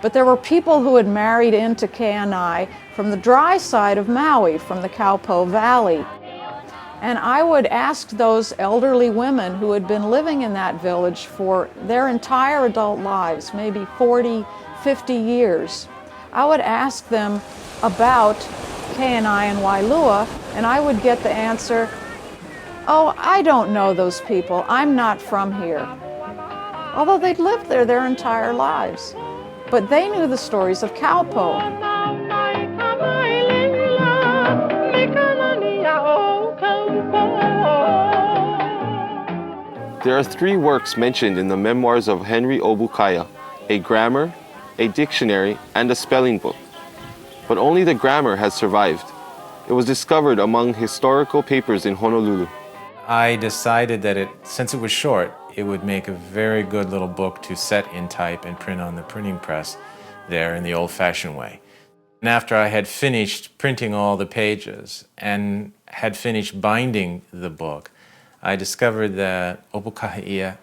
But there were people who had married into Kaenai from the dry side of Maui, from the Kaupo Valley. And I would ask those elderly women who had been living in that village for their entire adult lives, maybe 40, 50 years. I would ask them about Kaenai and Wailua, and I would get the answer, "Oh, I don't know those people. I'm not from here." Although they'd lived there their entire lives. But they knew the stories of Kaupo. There are 3 works mentioned in the memoirs of Henry Obukaya, a grammar, a dictionary, and a spelling book. But only the grammar has survived. It was discovered among historical papers in Honolulu. I decided that since it was short, it would make a very good little book to set in type and print on the printing press there in the old-fashioned way. And after I had finished printing all the pages and had finished binding the book, I discovered that Obukahia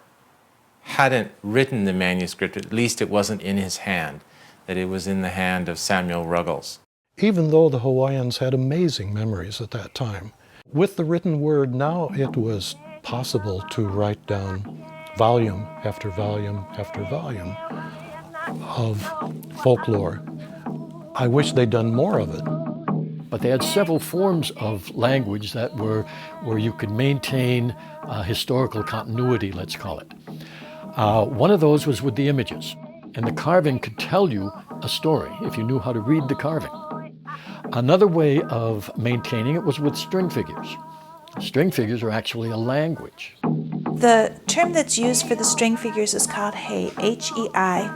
hadn't written the manuscript, at least it wasn't in his hand, that it was in the hand of Samuel Ruggles. Even though the Hawaiians had amazing memories at that time, with the written word now it was possible to write down volume after volume after volume of folklore. I wish they'd done more of it. But they had several forms of language that were where you could maintain historical continuity, let's call it. One of those was with the images, and the carving could tell you a story if you knew how to read the carving. Another way of maintaining it was with string figures. String figures are actually a language. The term that's used for the string figures is called hei, H-E-I,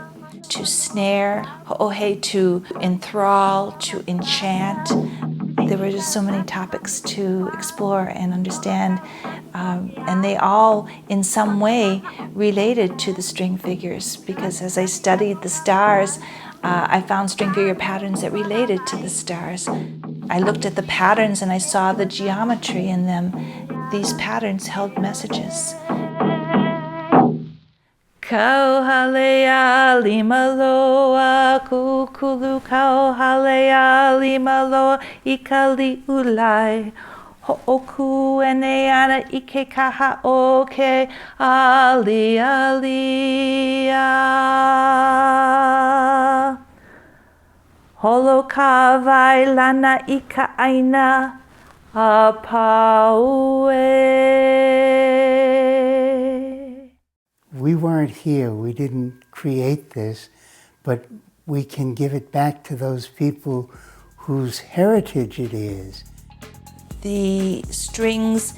to snare, Owhyhee, to enthrall, to enchant. There were just so many topics to explore and understand, and they all, in some way, related to the string figures, because as I studied the stars, I found string figure patterns that related to the stars. I looked at the patterns and I saw the geometry in them. These patterns held messages. Kauhalea lima loa, kukulu kauhalea lima loa, ikali ulai. Ho'oku eneana ike kaha oke, ali alia. Holokavai lana ika aina, apaue. We weren't here, we didn't create this, but we can give it back to those people whose heritage it is. The strings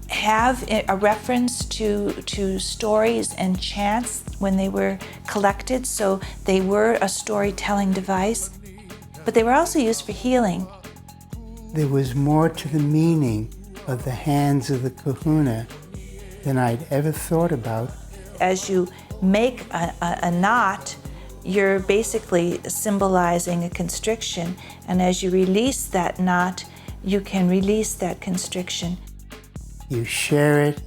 have a reference to stories and chants when they were collected, so they were a storytelling device, but they were also used for healing. There was more to the meaning of the hands of the kahuna than I'd ever thought about. As you make a knot, you're basically symbolizing a constriction, and as you release that knot, you can release that constriction. You share it,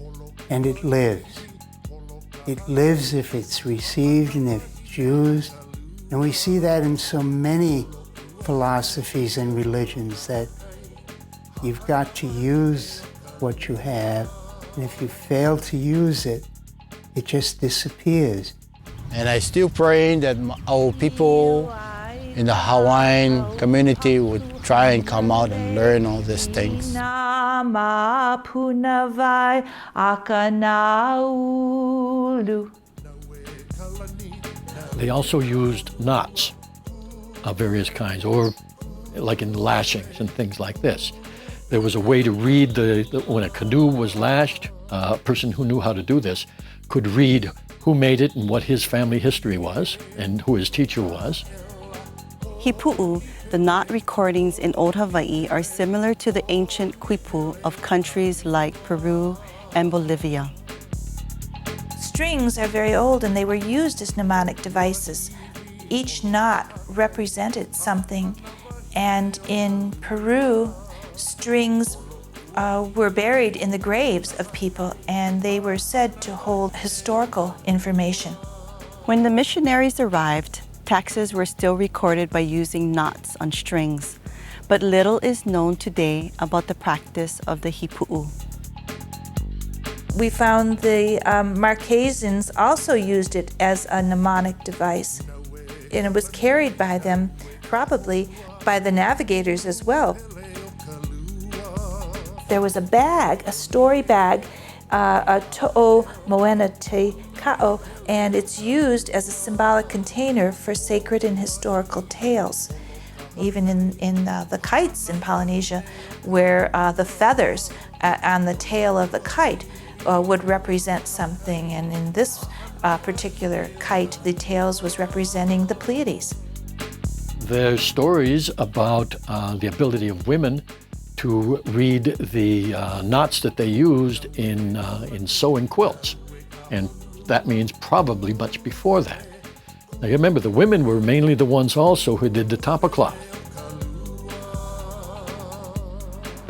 and it lives. It lives if it's received and if it's used. And we see that in so many philosophies and religions, that you've got to use what you have, and if you fail to use it, it just disappears. And I still praying that our people in the Hawaiian community would try and come out and learn all these things. They also used knots of various kinds, or like in lashings and things like this. There was a way to read when a canoe was lashed. A person who knew how to do this could read who made it and what his family history was and who his teacher was. Hipu'u, the knot recordings in Old Hawaii, are similar to the ancient quipu of countries like Peru and Bolivia. Strings are very old and they were used as mnemonic devices. Each knot represented something, and in Peru, strings were buried in the graves of people, and they were said to hold historical information. When the missionaries arrived, taxes were still recorded by using knots on strings, but little is known today about the practice of the hipu'u. We found the Marquesans also used it as a mnemonic device, and it was carried by them, probably by the navigators as well. There was a bag, a story bag, a to'o moena te ka'o, and it's used as a symbolic container for sacred and historical tales. Even in the kites in Polynesia, where the feathers on the tail of the kite would represent something, and in this particular kite, the tails was representing the Pleiades. There's stories about the ability of women to read the knots that they used in sewing quilts, and that means probably much before that. Now you remember, the women were mainly the ones also who did the tapa cloth.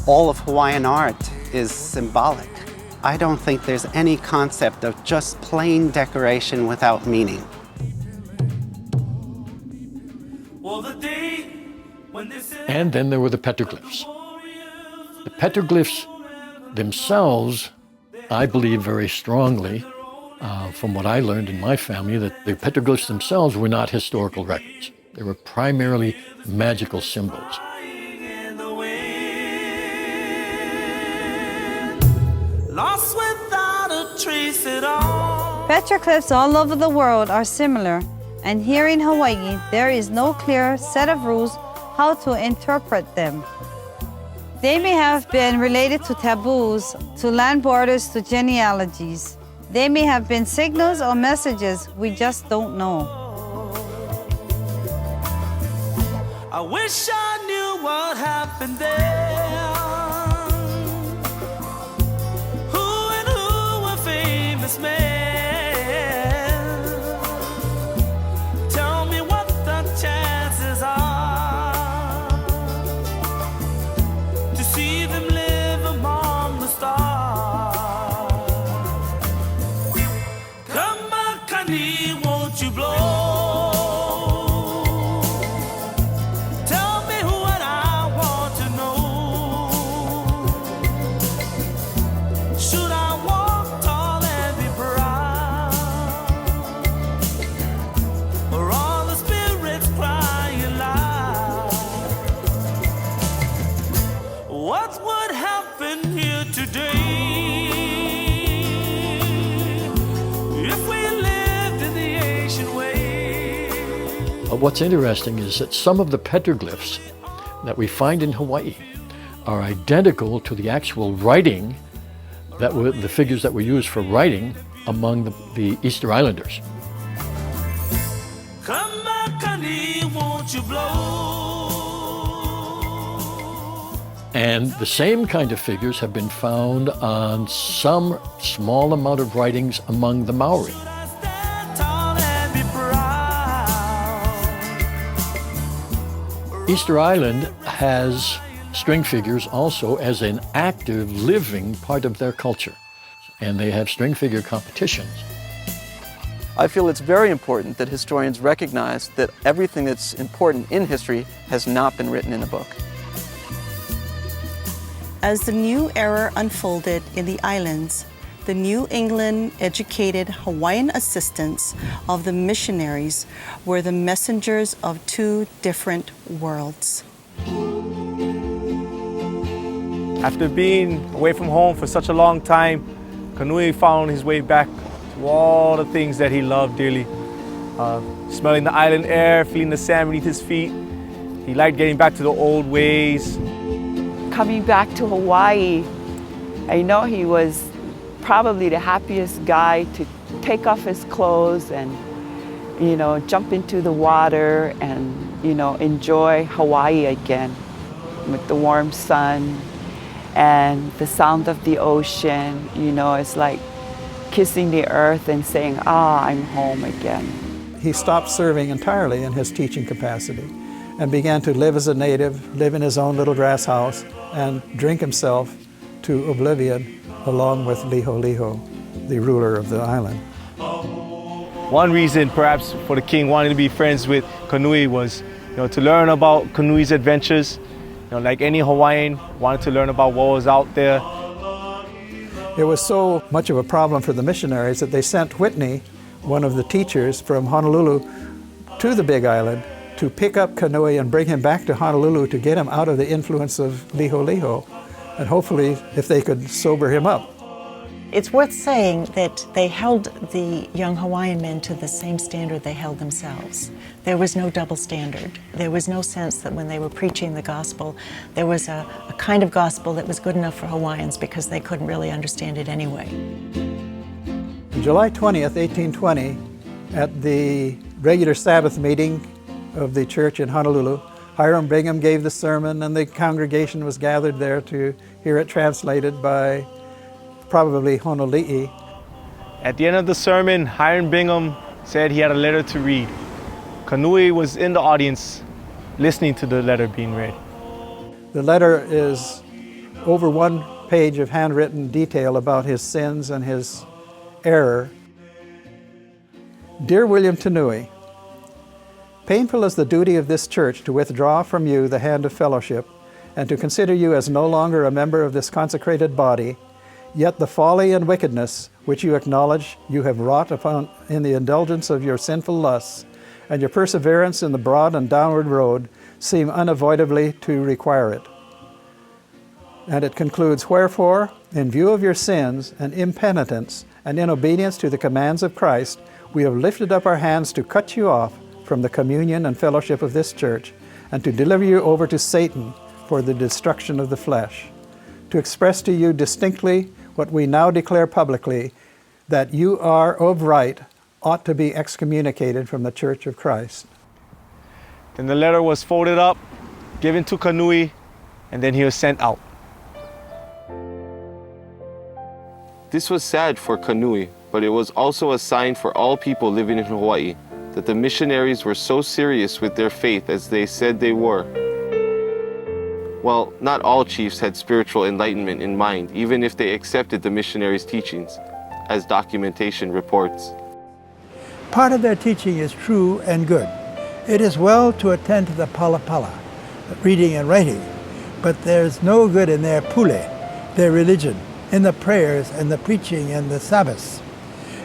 All of Hawaiian art is symbolic. I don't think there's any concept of just plain decoration without meaning. And then there were the petroglyphs. The petroglyphs themselves, I believe very strongly, from what I learned in my family, that the petroglyphs themselves were not historical records. They were primarily magical symbols. Lost without a trace at all. Petroglyphs all over the world are similar, and here in Hawaii, there is no clear set of rules how to interpret them. They may have been related to taboos, to land borders, to genealogies. They may have been signals or messages, we just don't know. I wish I knew what happened there. Who and who were famous men? Tell me what the chances are to see them live among the stars. Come on, Kani, won't you blow? What's interesting is that some of the petroglyphs that we find in Hawaii are identical to the actual writing that were the figures that were used for writing among the Easter Islanders. Come on, Kani, won't you blow? And the same kind of figures have been found on some small amount of writings among the Maori. Easter Island has string figures also as an active, living part of their culture. And they have string figure competitions. I feel it's very important that historians recognize that everything that's important in history has not been written in a book. As the new era unfolded in the islands, the New England educated Hawaiian assistants of the missionaries were the messengers of two different worlds. After being away from home for such a long time, Kanui found his way back to all the things that he loved dearly. Smelling the island air, feeling the sand beneath his feet. He liked getting back to the old ways. Coming back to Hawaii, I know he was probably the happiest guy to take off his clothes and, you know, jump into the water and, you know, enjoy Hawaii again with the warm sun and the sound of the ocean. You know, it's like kissing the earth and saying, ah, I'm home again. He stopped serving entirely in his teaching capacity and began to live as a native, live in his own little grass house, and drink himself to oblivion along with Liholiho, the ruler of the island. One reason perhaps for the king wanting to be friends with Kanui was, you know, to learn about Kanui's adventures. You know, like any Hawaiian, wanted to learn about what was out there. It was so much of a problem for the missionaries that they sent Whitney, one of the teachers from Honolulu, to the Big Island to pick up Kanui and bring him back to Honolulu to get him out of the influence of Liholiho, and hopefully if they could sober him up. It's worth saying that they held the young Hawaiian men to the same standard they held themselves. There was no double standard. There was no sense that when they were preaching the gospel, there was a kind of gospel that was good enough for Hawaiians because they couldn't really understand it anyway. On July 20th, 1820, at the regular Sabbath meeting of the church in Honolulu, Hiram Bingham gave the sermon and the congregation was gathered there to hear it translated by probably Honolii. At the end of the sermon, Hiram Bingham said he had a letter to read. Kanui was in the audience listening to the letter being read. The letter is over 1 page of handwritten detail about his sins and his error. Dear William Tanui, painful is the duty of this church to withdraw from you the hand of fellowship and to consider you as no longer a member of this consecrated body, yet the folly and wickedness which you acknowledge you have wrought upon in the indulgence of your sinful lusts and your perseverance in the broad and downward road seem unavoidably to require it. And it concludes, wherefore, in view of your sins and impenitence and in obedience to the commands of Christ, we have lifted up our hands to cut you off from the communion and fellowship of this church and to deliver you over to Satan for the destruction of the flesh, to express to you distinctly what we now declare publicly, that you are of right, ought to be excommunicated from the Church of Christ. Then the letter was folded up, given to Kanui, and then he was sent out. This was sad for Kanui, but it was also a sign for all people living in Hawaii that the missionaries were so serious with their faith as they said they were. Well, not all chiefs had spiritual enlightenment in mind, even if they accepted the missionaries' teachings, as documentation reports. Part of their teaching is true and good. It is well to attend to the palapala, reading and writing, but there's no good in their pule, their religion, in the prayers and the preaching and the Sabbaths.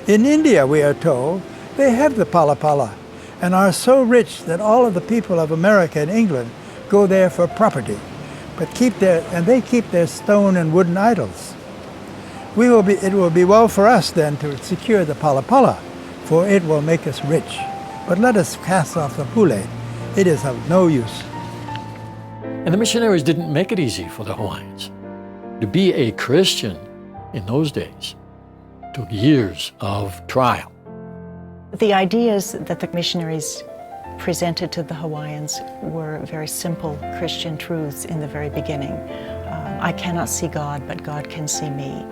In India, we are told, they have the palapala and are so rich that all of the people of America and England go there for property, but they keep their stone and wooden idols. It will be well for us then to secure the palapala, for it will make us rich. But let us cast off the pule. It is of no use. And the missionaries didn't make it easy for the Hawaiians. To be a Christian in those days took years of trial. The ideas that the missionaries presented to the Hawaiians were very simple Christian truths in the very beginning. I cannot see God, but God can see me.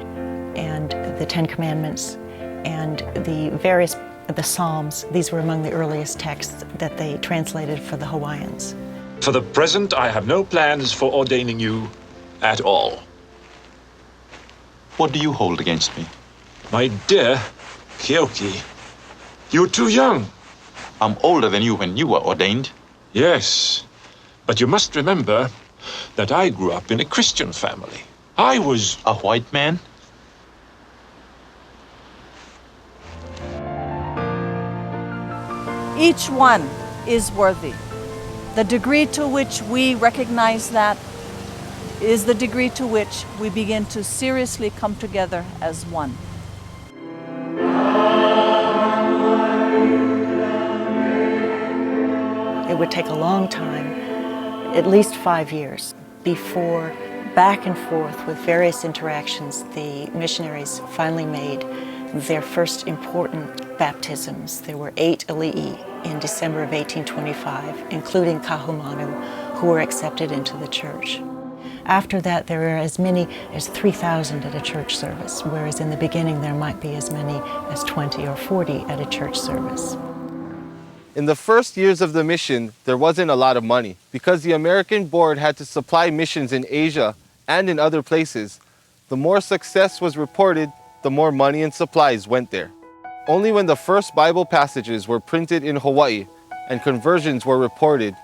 And the Ten Commandments and the Psalms, these were among the earliest texts that they translated for the Hawaiians. For the present, I have no plans for ordaining you at all. What do you hold against me? My dear Keoki, you're too young. I'm older than you when you were ordained. Yes, but you must remember that I grew up in a Christian family. I was a white man. Each one is worthy. The degree to which we recognize that is the degree to which we begin to seriously come together as one. would take a long time, at least 5 years, before back and forth with various interactions, the missionaries finally made their first important baptisms. There were 8 ali'i in December of 1825, including kahumanu, who were accepted into the church. After that, there were as many as 3,000 at a church service, whereas in the beginning there might be as many as 20 or 40 at a church service. In the first years of the mission, there wasn't a lot of money. Because the American board had to supply missions in Asia and in other places, the more success was reported, the more money and supplies went there. Only when the first Bible passages were printed in Hawaii and conversions were reported,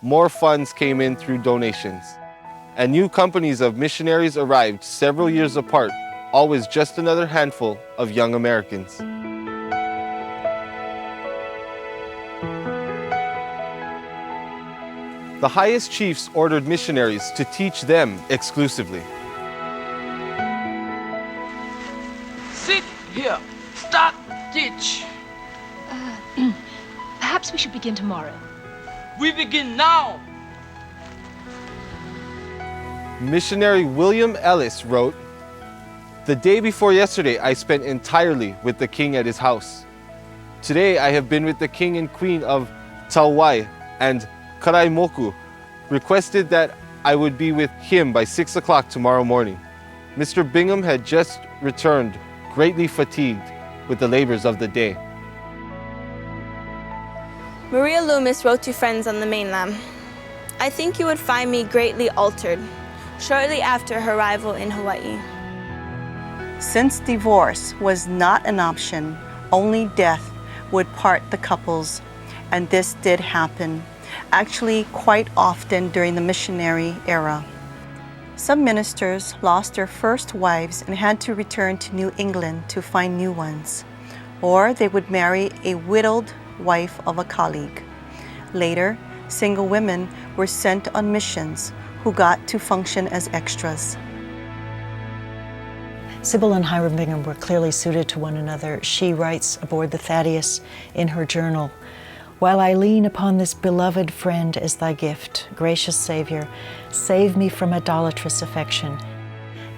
more funds came in through donations. And new companies of missionaries arrived several years apart, always just another handful of young Americans. The highest chiefs ordered missionaries to teach them exclusively. Sit here. Start teach. Perhaps we should begin tomorrow. We begin now. Missionary William Ellis wrote, "The day before yesterday I spent entirely with the king at his house. Today I have been with the king and queen of Tauwai, and Karaimoku requested that I would be with him by 6 o'clock tomorrow morning." Mr. Bingham had just returned, greatly fatigued with the labors of the day. Maria Loomis wrote to friends on the mainland, "I think you would find me greatly altered shortly after her arrival in Hawaii." Since divorce was not an option, only death would part the couples, and this did happen, actually quite often during the missionary era. Some ministers lost their first wives and had to return to New England to find new ones, or they would marry a widowed wife of a colleague. Later, single women were sent on missions who got to function as extras. Sybil and Hiram Bingham were clearly suited to one another. She writes aboard the Thaddeus in her journal, "While I lean upon this beloved friend as thy gift, gracious Savior, save me from idolatrous affection."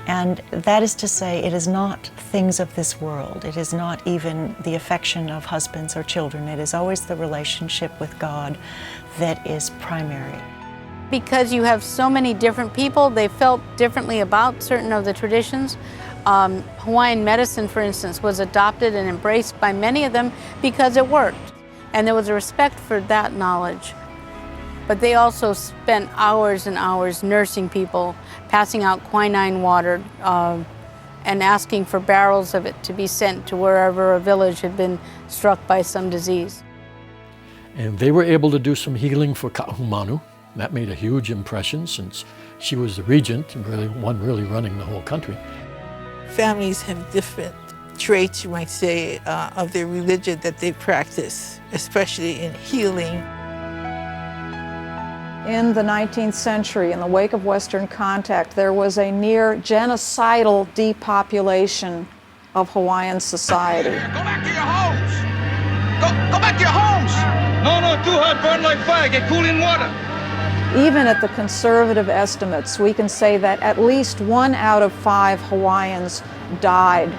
And that is to say, it is not things of this world. It is not even the affection of husbands or children. It is always the relationship with God that is primary. Because you have so many different people, they felt differently about certain of the traditions. Hawaiian medicine, for instance, was adopted and embraced by many of them because it worked. And there was a respect for that knowledge. But they also spent hours and hours nursing people, passing out quinine water, and asking for barrels of it to be sent to wherever a village had been struck by some disease. And they were able to do some healing for Kahumanu. That made a huge impression since she was the regent and really running the whole country. Families have different traits, you might say, of their religion that they practice, especially in healing. In the 19th century, in the wake of Western contact, there was a near genocidal depopulation of Hawaiian society. Go back to your homes. Go back to your homes. No, too hot, burn like fire. Get cooling water. Even at the conservative estimates, we can say that at least 1 out of 5 Hawaiians died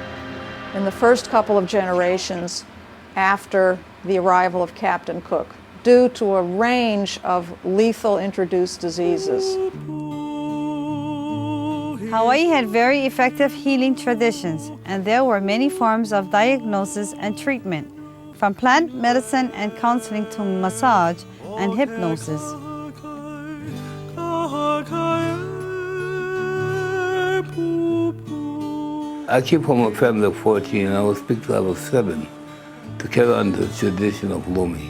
in the first couple of generations after the arrival of Captain Cook, due to a range of lethal introduced diseases. Hawaii had very effective healing traditions, and there were many forms of diagnosis and treatment, from plant medicine and counseling to massage and hypnosis. I came from a family of 14 and I was picked out of 7 to carry on the tradition of Lomi.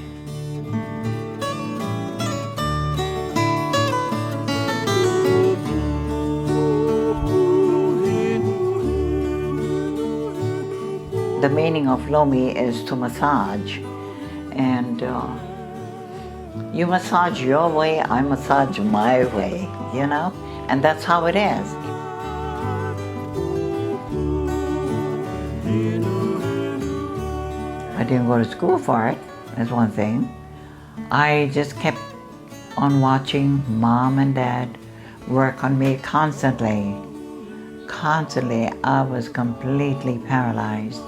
The meaning of Lomi is to massage, and you massage your way, I massage my way, you know, and that's how it is. I didn't go to school for it, that's one thing. I just kept on watching Mom and Dad work on me constantly. Constantly, I was completely paralyzed.